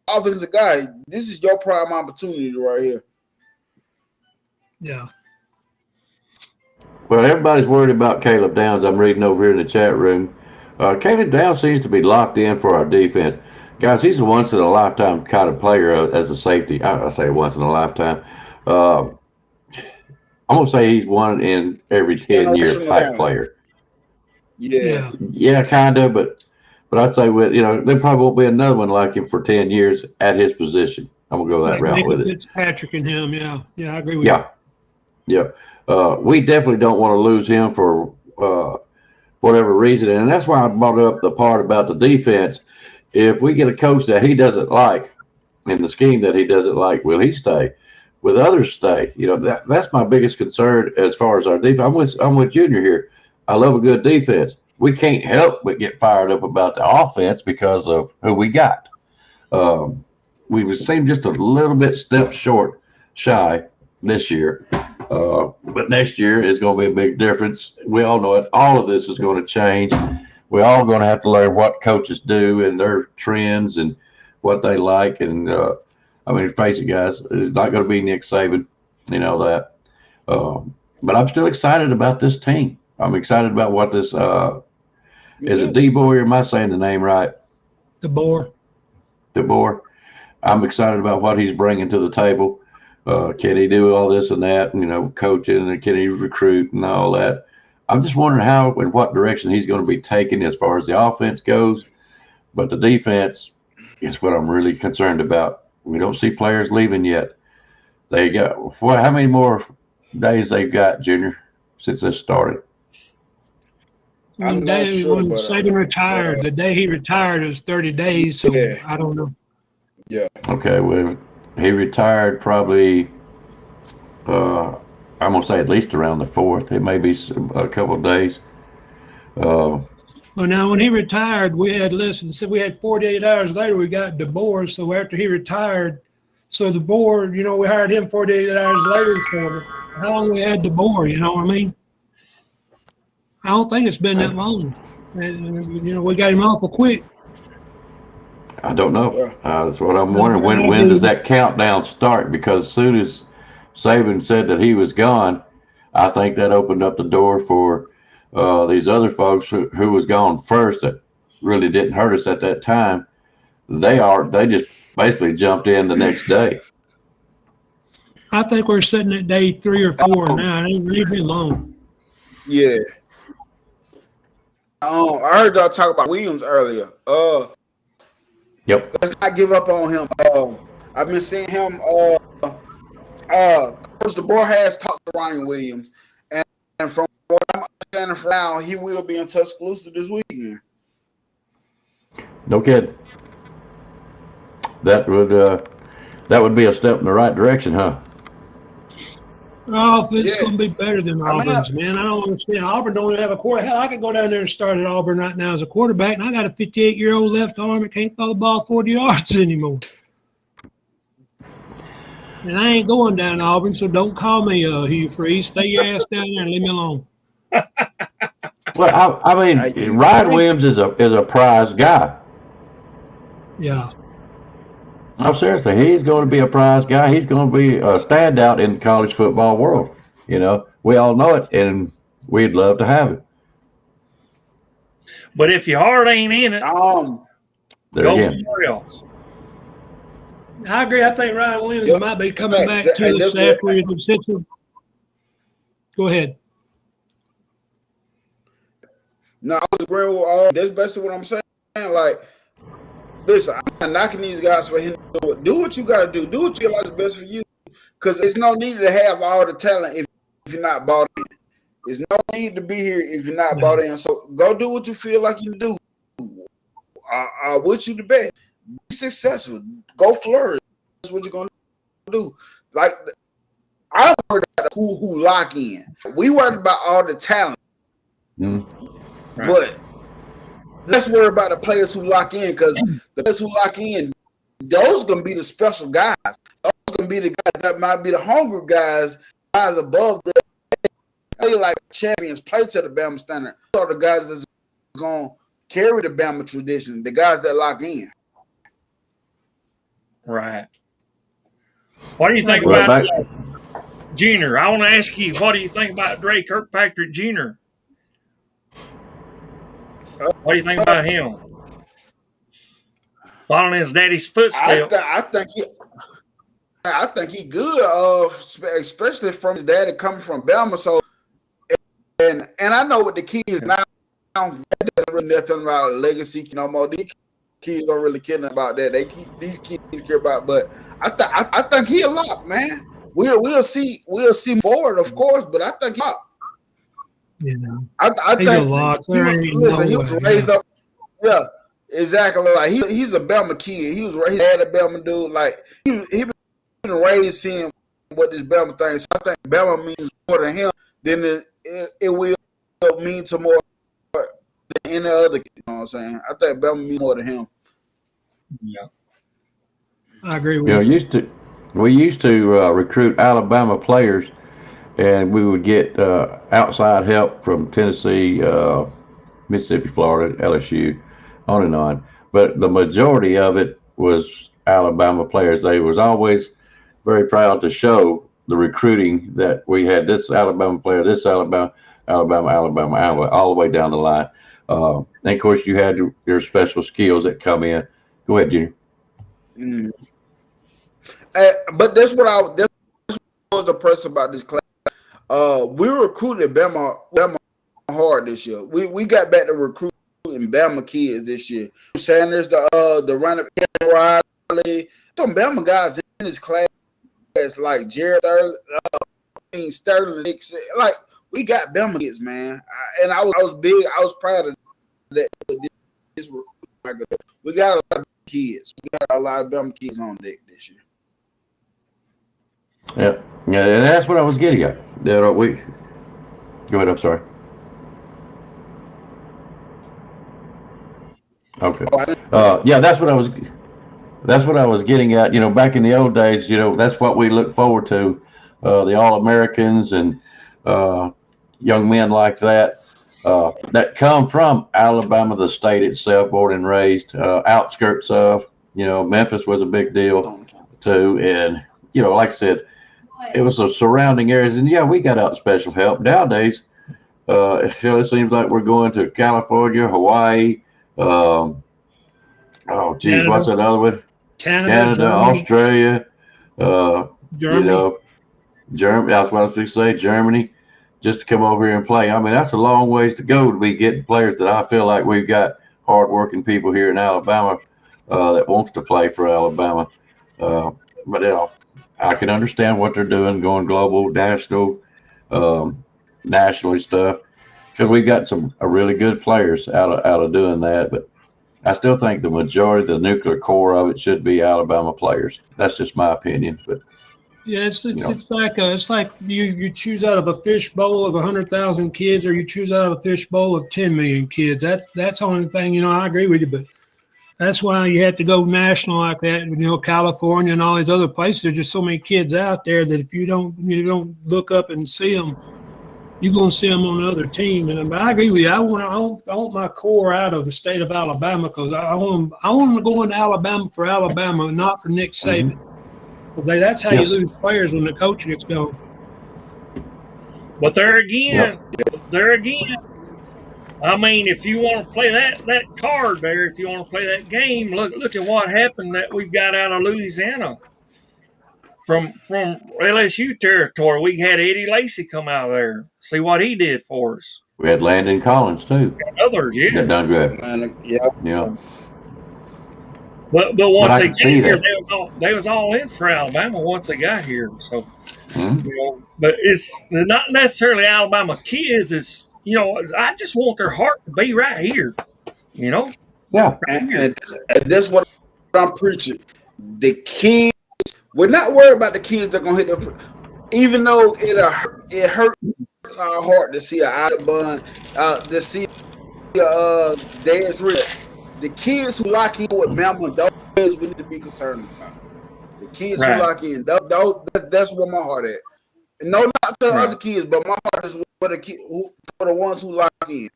offensive guy, this is your prime opportunity right here. Yeah. Well, everybody's worried about Caleb Downs. I'm reading over here in the chat room. Caleb Downs seems to be locked in for our defense. Guys, he's a once-in-a-lifetime kind of player as a safety. I say once in a lifetime. I'm going to say he's one in every 10-year type player. Yeah, kind of, but I'd say there probably won't be another one like him for 10 years at his position. I'm going to go that route with it. Fitzpatrick and him, yeah, I agree with you. Yeah. We definitely don't want to lose him for whatever reason, and that's why I brought up the part about the defense. If we get a coach that he doesn't like in the scheme that he doesn't like, will he stay? Will others stay? That's my biggest concern as far as our defense. I'm with Junior here. I love a good defense. We can't help but get fired up about the offense because of who we got. We seem just a little bit shy this year. But next year is going to be a big difference. We all know it. All of this is going to change. We're all going to have to learn what coaches do and their trends and what they like. And, face it, guys, it's not going to be Nick Saban. You know that. But I'm still excited about this team. I'm excited about what this is it DeBoer, or am I saying the name right? DeBoer. I'm excited about what he's bringing to the table. Can he do all this and that, coaching, and can he recruit and all that? I'm just wondering how and what direction he's going to be taking as far as the offense goes. But the defense is what I'm really concerned about. We don't see players leaving yet. They got how many more days they've got, Junior, since this started? I'm not sure, when but Saban retired, the day he retired, it was 30 days. So Yeah. I don't know. yeah. Okay, well, he retired probably, I'm going to say at least around the 4th. It may be a couple of days. Well, now when he retired, we had we had 48 hours later, we got DeBoer. So after he retired, so DeBoer, we hired him 48 hours later. So how long we had DeBoer, you know what I mean? I don't think it's been that long. And, we got him awful quick. I don't know. Yeah. That's what I'm wondering. When does that countdown start? Because as soon as Saban said that he was gone, I think that opened up the door for these other folks who was gone first that really didn't hurt us at that time. They just basically jumped in the next day. I think we're sitting at day 3 or 4 now. It ain't really been long. Yeah. I heard y'all talk about Williams earlier. Yep. Let's not give up on him. I've been seeing him. Coach DeBoer has talked to Ryan Williams, and from what I'm understanding for now, he will be in Tuscaloosa this weekend. No kidding. That would be a step in the right direction, huh? Oh, it's Yeah. going to be better than Auburn's, man. I don't understand. Auburn don't have a quarter. Hell, I could go down there and start at Auburn right now as a quarterback, and I got a 58-year-old left arm that can't throw the ball 40 yards anymore. And I ain't going down to Auburn, so don't call me Hugh Freeze. Stay your ass down there and leave me alone. Well, I mean, Ryan Williams is a prize guy. Yeah. No, seriously, he's going to be a prize guy. He's going to be a standout in the college football world. We all know it, and we'd love to have it. But if your heart ain't in it, There go again. somewhere else. I agree. I think Ryan Williams might be coming back to And us this- after his decision. Go ahead. No, I was agreeing with all. That's basically what I'm saying. Like, listen, I'm not knocking these guys for him to do it. Do what you got to do. Do what you feel like is best for you. Because there's no need to have all the talent if you're not bought in. There's no need to be here if you're not bought in. So go do what you feel like you do. I wish you the best. Be successful. Go flourish. That's what you're going to do. Like, I worried about who lock in. We worried about all the talent. But let's worry about the players who lock in, because the players who lock in, those are going to be the special guys. Those are going to be the guys that might be the hungry guys above the play like champions, play to the Bama standard. Those are the guys that's going to carry the Bama tradition, the guys that lock in. Right. What do you think about Junior? I want to ask you, what do you think about Dre Kirkpatrick Jr.? What do you think about him? Following his daddy's footsteps. I think he good, especially from his daddy coming from Bama. So, and I know what the kids now, that doesn't really nothing about legacy no more. These kids don't really care about that. These kids care about, but I think he a lot, man. We'll see forward, of course, but I think he a lot. I he's think a lot. He was raised up. Yeah, exactly. Like he's a Bama kid. He was raised a Bama dude. Like he been raised seeing what this Bama thing. So I think Bama means more to him than it will mean to more than any other. You know what I'm saying? I think Bama means more to him. Yeah, I agree with you. We used to recruit Alabama players, and we would get outside help from Tennessee, Mississippi, Florida, LSU, on and on. But the majority of it was Alabama players. They was always very proud to show the recruiting that we had this Alabama player, this Alabama, all the way down the line. And of course, you had your special skills that come in. Go ahead, Junior. But that's what I was impressed about this class. We recruited Bama hard this year. We got back to recruiting Bama kids this year. Sanders, the runner, Riley, some Bama guys in this class like Jared Sterling, like we got Bama kids, man. And I was big. I was proud of that. We got a lot of kids. We got a lot of Bama kids on deck this year. Yeah, and that's what I was getting at. Go ahead. I'm sorry. Okay. Yeah, that's what I was getting at. You know, back in the old days, you know, that's what we look forward to. The All-Americans and young men like that that come from Alabama, the state itself, born and raised, outskirts of. You know, Memphis was a big deal too, and you know, like I said, it was the surrounding areas, and yeah, we got out special help. Nowadays, it seems like we're going to California, Hawaii. What's that other one? Canada, Australia. Germany. You know, Germany. That's what I was going to say. Germany, just to come over here and play. I mean, that's a long ways to go to be getting players that I feel like we've got hardworking people here in Alabama that wants to play for Alabama. But you know, I can understand what they're doing, going global, national, nationally stuff, because we've got some really good players out of doing that. But I still think the majority, the nuclear core of it, should be Alabama players. That's just my opinion. But yeah, it's like you choose out of a fishbowl of 100,000 kids, or you choose out of a fishbowl of 10 million kids. That's the only thing. You know, I agree with you, but that's why you have to go national like that. You know, California and all these other places. There's just so many kids out there that if you don't look up and see them, you're going to see them on the other team. And I agree with you. I want my core out of the state of Alabama, because I want them to go into Alabama for Alabama, not for Nick Saban. Because that's how you lose players when the coach gets going. But there again, I mean, if you want to play that card there, if you want to play that game, look at what happened that we've got out of Louisiana. From LSU territory, we had Eddie Lacy come out of there. See what he did for us. we had Landon Collins too. And others, yeah. That done good. Yeah. But once they got here, they was all in for Alabama once they got here. So, you know, but it's not necessarily Alabama kids. It's, you know, I just want their heart to be right here. You know. Yeah. And that's what I'm preaching. The kids, we're not worried about the kids that are gonna hit them. Even though it hurts our heart to see an Audubon, to see Dez Reed. The kids who lock in with Bama, those we need to be concerned about. The kids who lock in, that's where my heart at. And no, not to the other kids, but my heart is for the ones who lock in,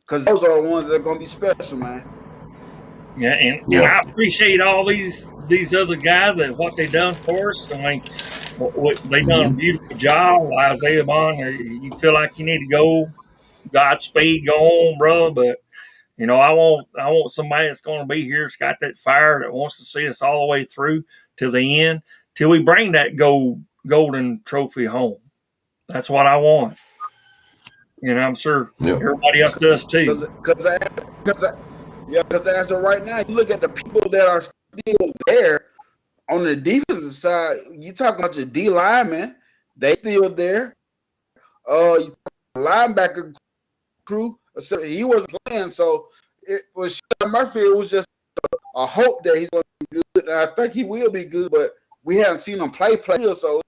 because those are the ones that are gonna be special, man. Yeah, and I appreciate all these other guys that what they done for us. I mean, they done a beautiful job. Isaiah Bond, you feel like you need to go. Godspeed, go on, bro. But you know, I want somebody that's going to be here, that's got that fire, that wants to see us all the way through to the end, till we bring that golden trophy home. That's what I want. You know, I'm sure everybody else does too. Because as of right now, you look at the people that are still there on the defensive side. You talking about your D linemen, they still there. You linebacker crew. So he wasn't playing, so it was Sean Murphy. It was just a hope that he's going to be good, and I think he will be good. But we haven't seen him play, so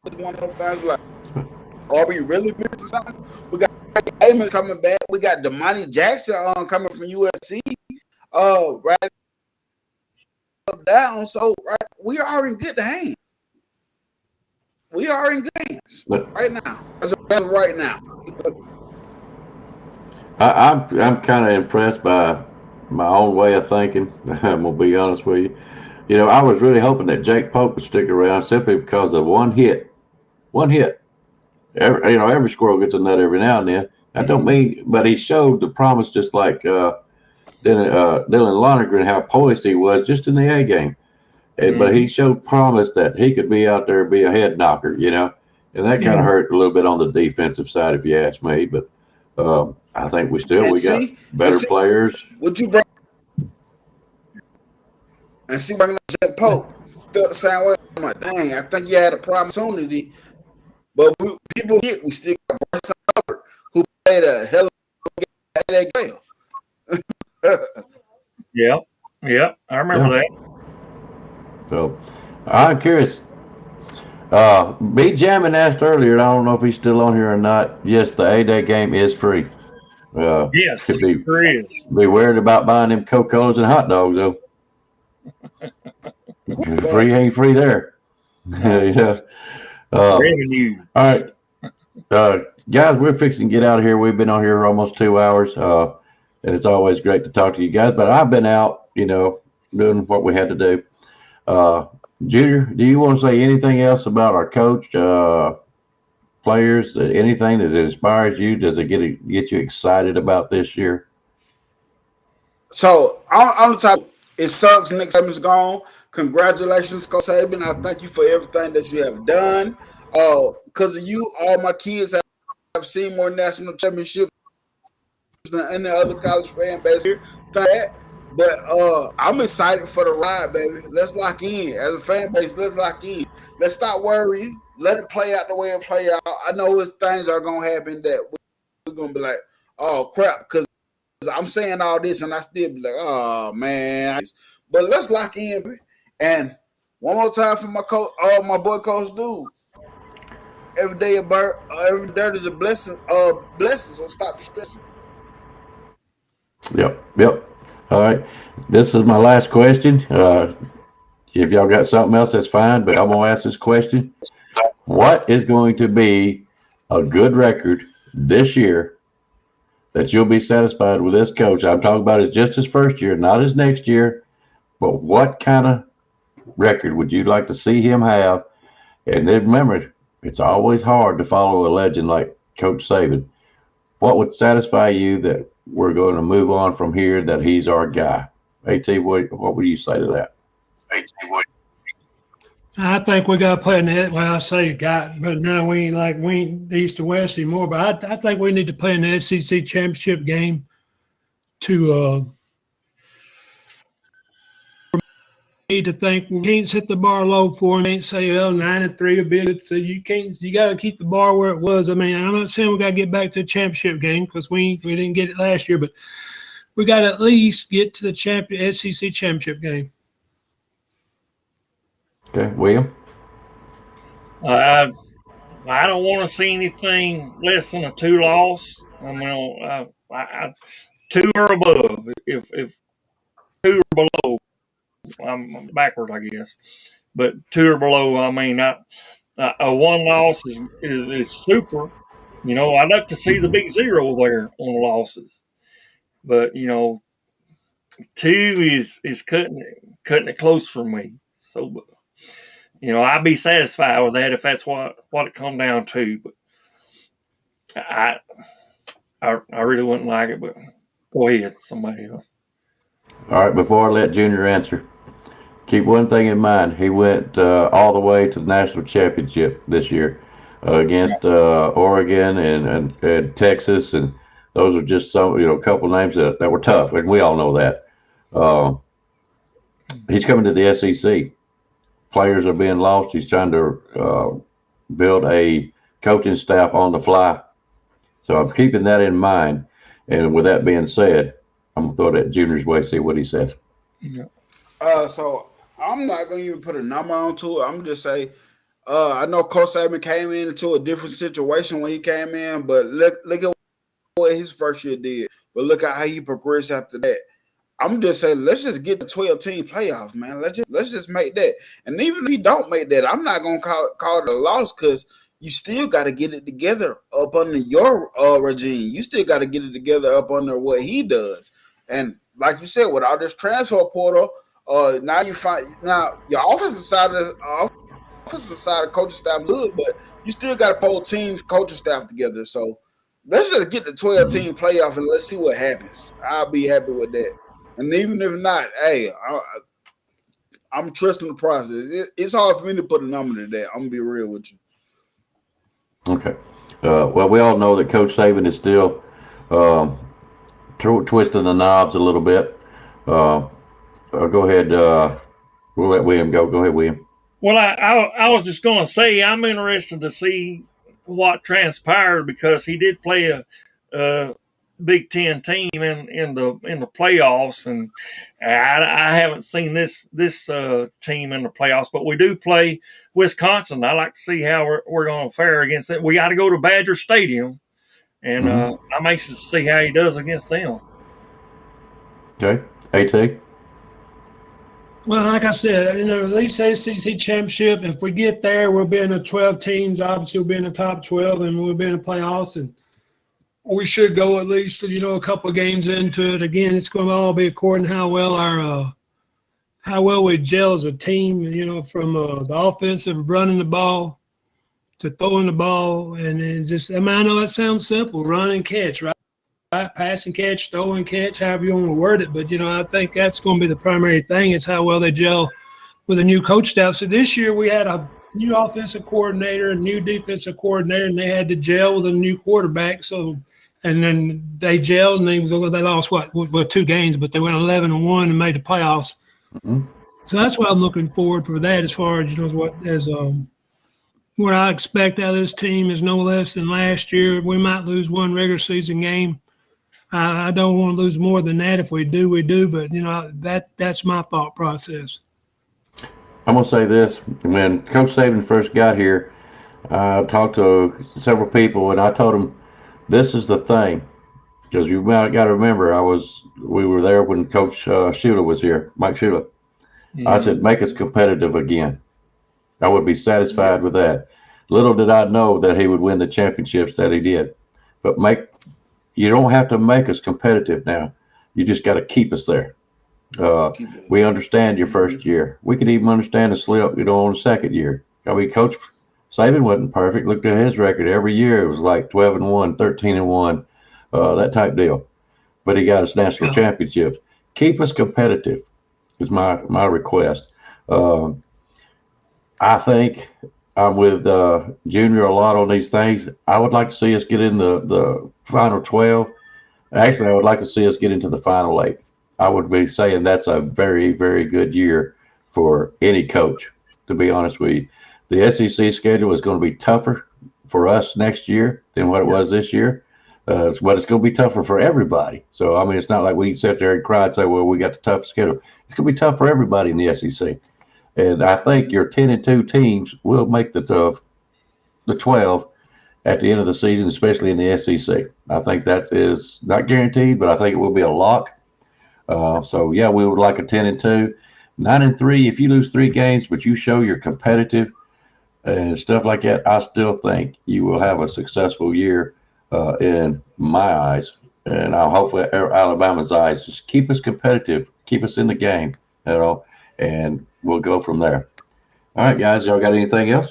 it's one of those things like, are we really missing something? We got Amos coming back. We got Damani Jackson coming from USC. Right down. So we are in good hands. We are in good hands right now. As of right now. I'm kind of impressed by my own way of thinking. I'm gonna be honest with you. You know, I was really hoping that Jake Pope would stick around simply because of one hit. Every squirrel gets a nut every now and then. I don't mean, but he showed the promise, just like Dylan Lonergan, how poised he was just in the A game. But he showed promise that he could be out there and be a head knocker, you know, and that kind of hurt a little bit on the defensive side, if you ask me. But I think we got better players. Would you bring and see bringing up Jack Pope? Felt the same way. I'm like, dang, I think you had a opportunity, but we still got Bryce played a hell of a game. Yep. I remember that. So, I'm curious. B Jamming asked earlier, I don't know if he's still on here or not. Yes, the A-Day game is free. Yes, could be, there is. Be worried about buying them Coca-Colas and hot dogs, though. Free ain't free there. Yeah. Revenue. All right. Guys, we're fixing to get out of here. We've been on here almost 2 hours. And it's always great to talk to you guys. But I've been out, doing what we had to do. Junior, do you want to say anything else about our coach, players, anything that inspires you? Does it get you excited about this year? So on the top, it sucks. Nick Saban's gone. Congratulations, Coach Saban. I thank you for everything that you have done. Because of you, all my kids have seen more national championships than any other college fan base here. But I'm excited for the ride, baby. Let's lock in. As a fan base, let's lock in. Let's stop worrying. Let it play out the way it play out. I know things are going to happen that we're going to be like, oh, crap, because I'm saying all this and I still be like, oh, man. But let's lock in, baby. And one more time for my coach, my boy Coach Dude. Every day is a blessing. Blessings, so stop stressing. Yep. All right. This is my last question. If y'all got something else, that's fine, but I'm going to ask this question. What is going to be a good record this year that you'll be satisfied with this coach? I'm talking about it's just his first year, not his next year, but what kind of record would you like to see him have? And then remember, it's always hard to follow a legend like Coach Saban. What would satisfy you that we're going to move on from here, that he's our guy? AT, what would you say to that? I think we got to play in that. Well, I say got, but now we ain't east to west anymore. But I think we need to play in the SEC championship game to need to think we can't set the bar low for him. Ain't say 9-3 a bit. So you got to keep the bar where it was. I mean, I'm not saying we got to get back to the championship game because we didn't get it last year, but we got to at least get to the SEC championship game. Okay, William. I don't want to see anything less than a 2-loss. I mean, 2 or above. If 2 or below, I'm backward, I guess. But 2 or below, I mean, a 1-loss is super. I'd like to see the big 0 there on the losses. But 2 is cutting it close for me. So, I'd be satisfied with that if that's what it come down to. But I really wouldn't like it. But go ahead, somebody else. All right, before I let Junior answer, keep one thing in mind. He went all the way to the national championship this year against Oregon and Texas, and those are just some, a couple names that were tough, and we all know that. He's coming to the SEC. Players are being lost. He's trying to build a coaching staff on the fly. So I'm keeping that in mind. And with that being said, I'm going to throw that Junior's way, see what he says. Yeah. So I'm not going to even put a number onto it. I'm going to just say, I know Coach Saban came into a different situation when he came in, but look at what his first year did. But look at how he progressed after that. I'm just saying, let's just get the 12-team playoffs, man. Let's just make that. And even if he don't make that, I'm not gonna call it a loss because you still got to get it together up under your regime. You still got to get it together up under what he does. And like you said, with all this transfer portal, now your offensive side of coaching staff good, but you still got to pull team coaching staff together. So let's just get the 12-team playoff and let's see what happens. I'll be happy with that. And even if not, hey, I'm trusting the process. It's hard for me to put a number to that. I'm going to be real with you. Okay. Well, we all know that Coach Saban is still twisting the knobs a little bit. Go ahead. We'll let William go. Go ahead, William. Well, I was just going to say I'm interested to see what transpired because he did play Big Ten team in the playoffs, and I haven't seen this team in the playoffs. But we do play Wisconsin. I like to see how we're going to fare against it. We got to go to Badger Stadium, and I'm anxious to see how he does against them. Okay, AT. Well, like I said, at least ACC championship. If we get there, we'll be in the 12 teams. Obviously, we'll be in the top 12, and we'll be in the playoffs. And we should go at least, a couple of games into it. Again, it's going to all be according to how well we gel as a team. From the offensive running the ball to throwing the ball, and then I know that sounds simple: run and catch, right? Pass and catch, throw and catch, however you want to word it. But, I think that's going to be the primary thing is how well they gel with a new coach staff. So this year we had a new offensive coordinator, a new defensive coordinator, and they had to gel with a new quarterback. And then they gelled, and they lost, 2 games, but they went 11-1 and made the playoffs. Mm-hmm. So that's what I'm looking forward for that as far as, what I expect out of this team is no less than last year. We might lose one regular season game. I don't want to lose more than that. If we do, we do. But, that's my thought process. I'm going to say this. When Coach Saban first got here, I talked to several people, and I told them, this is the thing. Because you might got to remember, we were there when Coach Shula was here, Mike Shula. Yeah. I said, make us competitive again. I would be satisfied with that. Little did I know that he would win the championships that he did. But you don't have to make us competitive now. You just got to keep us there. We understand your first year. We could even understand a slip, on the second year. I mean, Coach Saban wasn't perfect. Looked at his record every year. It was like 12-1, 13-1, that type deal. But he got us national championships. Keep us competitive is my request. I think I'm with Junior a lot on these things. I would like to see us get in the final 12. Actually, I would like to see us get into the final 8. I would be saying that's a very, very good year for any coach, to be honest with you. The SEC schedule is going to be tougher for us next year than what it was this year. But it's going to be tougher for everybody. So, I mean, it's not like we can sit there and cry and say, well, we got the tough schedule. It's going to be tough for everybody in the SEC. And I think your 10-2 teams will make the 12 at the end of the season, especially in the SEC. I think that is not guaranteed, but I think it will be a lock. So, yeah, we would like a 10-2. 9-3, if you lose 3 games, but you show you're competitive and stuff like that, I still think you will have a successful year in my eyes. And I'll hopefully Alabama's eyes. Just keep us competitive, keep us in the game, and we'll go from there. All right, guys, y'all got anything else?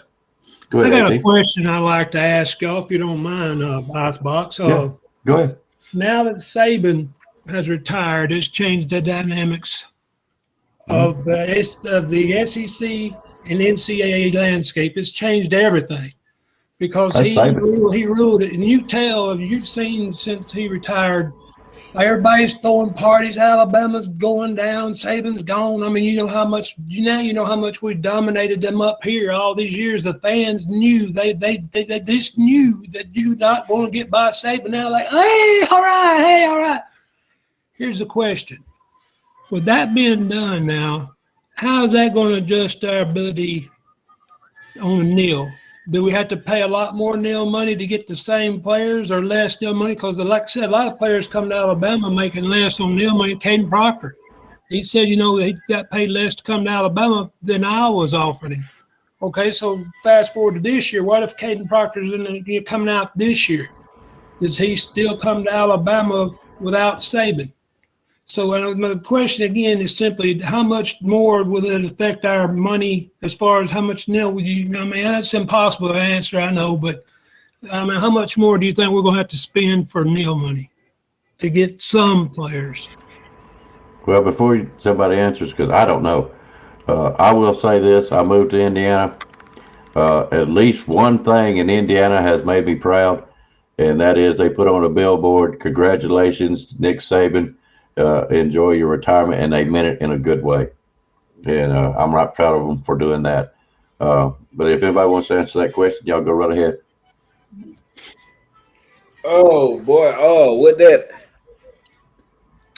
Go ahead, I got AT. a question I'd like to ask y'all, if you don't mind, Icebox. Yeah, go ahead. Now that Saban has retired, it's changed the dynamics of the SEC and NCAA landscape. It's changed everything because he ruled it. And you've seen since he retired, everybody's throwing parties. Alabama's going down. Saban's gone. I mean, you know how much we dominated them up here all these years. The fans knew they just knew that you're not going to get by Saban. Now, like, hey, all right. Here's the question: with that being done now, how is that going to adjust our ability on nil? Do we have to pay a lot more nil money to get the same players or less nil money? Because, like I said, a lot of players come to Alabama making less on nil money. Caden Proctor, he said, he got paid less to come to Alabama than I was offering him. Okay, so fast forward to this year. What if Caden Proctor's coming out this year? Does he still come to Alabama without Saban? So the question again is simply, how much more will it affect our money as far as how much nil would you? I mean, that's impossible to answer, I know, but I mean, how much more do you think we're going to have to spend for nil money to get some players? Well, before somebody answers, because I don't know, I will say this: I moved to Indiana. At least one thing in Indiana has made me proud, and that is they put on a billboard, "Congratulations, Nick Saban. Enjoy your retirement," and they meant it in a good way. And I'm right proud of them for doing that. But if anybody wants to answer that question, y'all go right ahead. Oh boy. Oh, with that,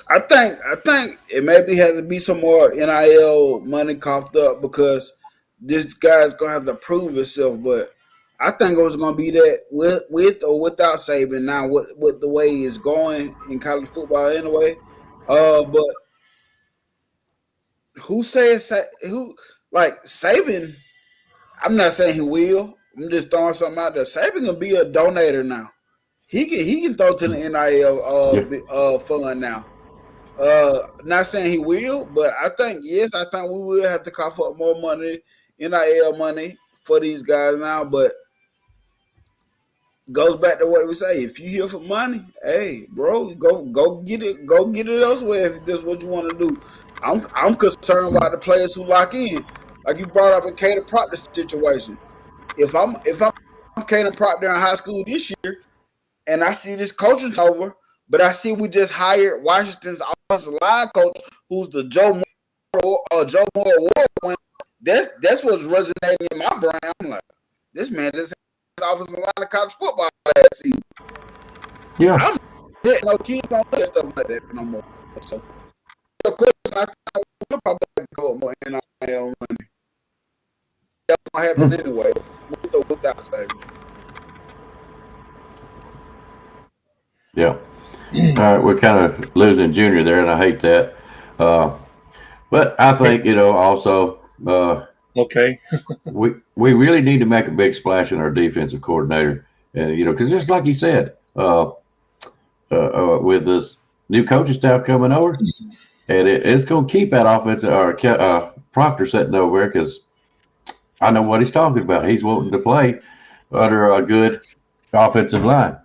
I think it maybe has to be some more NIL money coughed up because this guy's gonna have to prove himself. But I think it was gonna be that with or without Saban now with the way it's going in college football anyway. But who says who like Saban? I'm not saying he will. I'm just throwing something out there. Saban can be a donator now. He can throw to the NIL fund now. Not saying he will, but I think we will have to cough up more money, NIL money for these guys now. But goes back to what we say: if you here for money, hey, bro, go get it elsewhere if this is what you want to do. I'm concerned about the players who lock in, like you brought up in Caden Proctor situation. If I'm Caden Proctor in high school this year, and I see this coaching over, but I see we just hired Washington's offensive line coach, who's the Joe Moore Award winner. That's what's resonating in my brain. I'm like, this man just has offensive line of college football last season. Yeah. I'm getting no kids don't look at stuff like that no more. So, of course, I think we'll probably go more NIL money. That's gonna happen anyway, with or without saving. Yeah. All right, we're kind of losing Junior there, and I hate that. But I think, also Okay. we really need to make a big splash in our defensive coordinator, and because just like you said, with this new coaching staff coming over, and it's going to keep that offense or Proctor sitting over there because I know what he's talking about. He's wanting to play under a good offensive line.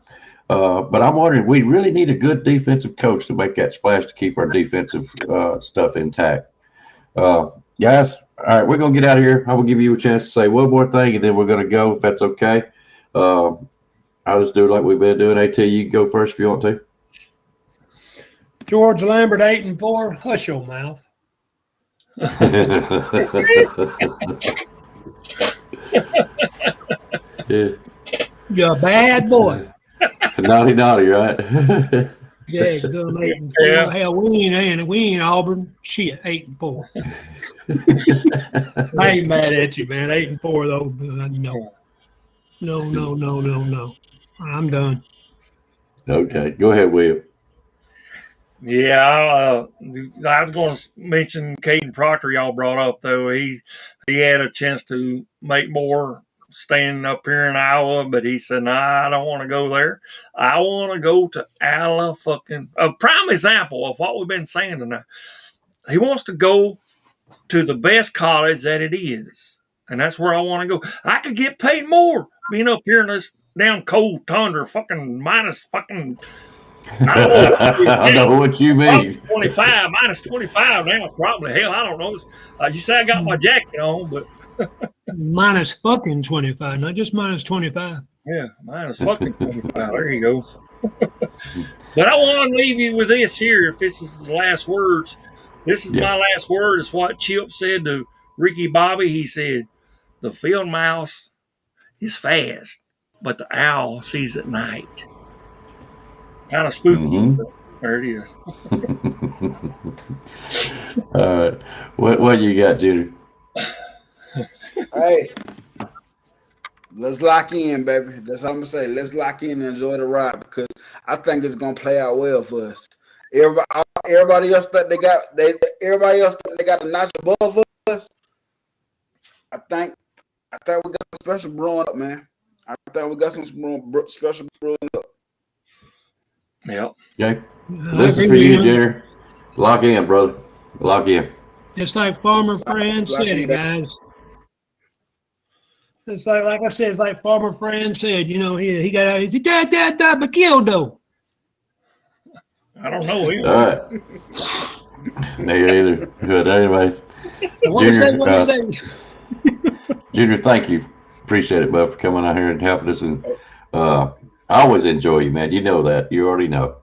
But I'm wondering, we really need a good defensive coach to make that splash to keep our defensive stuff intact. Guys, all right, we're going to get out of here. I will give you a chance to say one more thing, and then we're going to go, if that's okay. I'll just do it like we've been doing. AT, you can go first if you want to. George Lambert, 8-4. Hush your mouth. Yeah. You're a bad boy. Naughty, right? Yeah, good 8-4. Yeah. Hell, we ain't Auburn. Shit, 8-4. I ain't mad at you, man. 8-4 though. No. I'm done. Okay, go ahead, Will. Yeah, I was going to mention Caden Proctor y'all brought up, though. He had a chance to make more standing up here in Iowa, but he said, nah, I don't want to go there. I want to go to Alabama. A prime example of what we've been saying tonight. He wants to go to the best college that it is, and that's where I want to go. I could get paid more being up here in this damn cold tundra, fucking minus fucking – I know what you mean. 25, minus 25 now, probably. Hell, I don't know. You say I got my jacket on, but minus fucking 25, not just minus 25. Yeah, minus fucking 25. There you go. But I want to leave you with this here. If this is the last words, this is my last word. It's what Chip said to Ricky Bobby. He said, "The field mouse is fast, but the owl sees at night." Kind of spooky, but there it is. All right. What you got, Junior? Hey, let's lock in, baby. That's what I'm going to say. Let's lock in and enjoy the ride because I think it's going to play out well for us. Everybody else that they got a notch above us, I think we got some special brewing up, man. I think we got some special brewing up. Yep. Okay. This is for you, Junior. Lock in, brother. Lock in. Just like Farmer Fran said, guys. It's like I said, it's like Farmer Fran said. He got Bakildo. I don't know either. All right. Neither either. Good. Anyways. Junior, thank you. Appreciate it, bud, for coming out here and helping us. And I always enjoy you, man. You know that. You already know.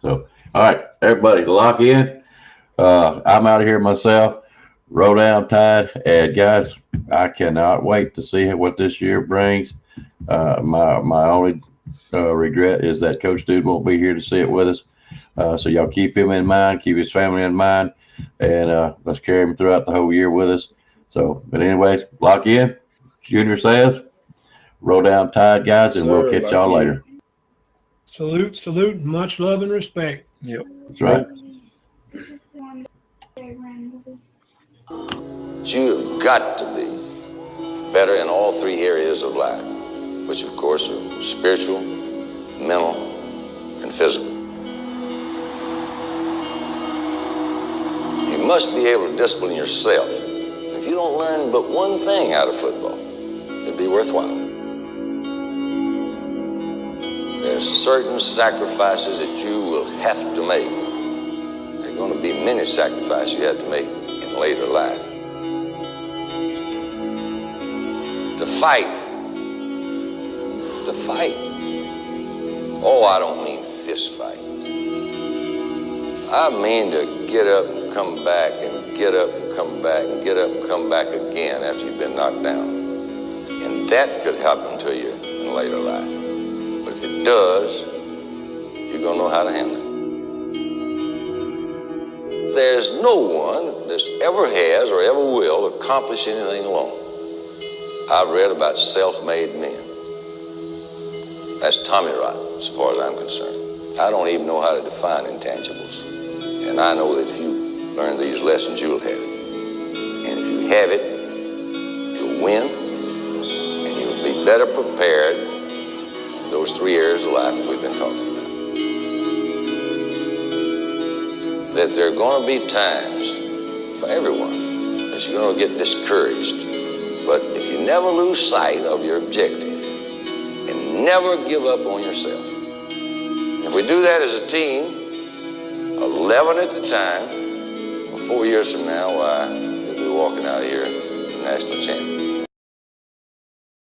So, all right, everybody, lock in. I'm out of here myself. Roll down Tide. And, guys, I cannot wait to see what this year brings. My only regret is that Coach Dude won't be here to see it with us. So y'all keep him in mind, keep his family in mind, and let's carry him throughout the whole year with us. So, but anyways, lock in. Junior says, roll down Tide, guys, and we'll catch y'all later. Salute, salute, much love and respect. Yep. That's right. You've got to be better in all three areas of life, which of course are spiritual, mental, and physical. You must be able to discipline yourself. If you don't learn but one thing out of football, it'd be worthwhile. There's certain sacrifices that you will have to make. There are going to be many sacrifices you have to make in later life. To fight. Oh, I don't mean fist fight. I mean to get up and come back and get up and come back and get up and come back again after you've been knocked down. And that could happen to you in later life. But if it does, you're going to know how to handle it. There's no one that ever has or ever will accomplish anything alone. I've read about self-made men. That's Tommy Rot, as far as I'm concerned. I don't even know how to define intangibles. And I know that if you learn these lessons, you'll have it. And if you have it, you'll win, and you'll be better prepared in those three areas of life that we've been talking about. That there are going to be times for everyone that you're going to get discouraged. But if you never lose sight of your objective and never give up on yourself, if we do that as a team, 11 at the time, 4 years from now, why, we'll be walking out of here as national champions.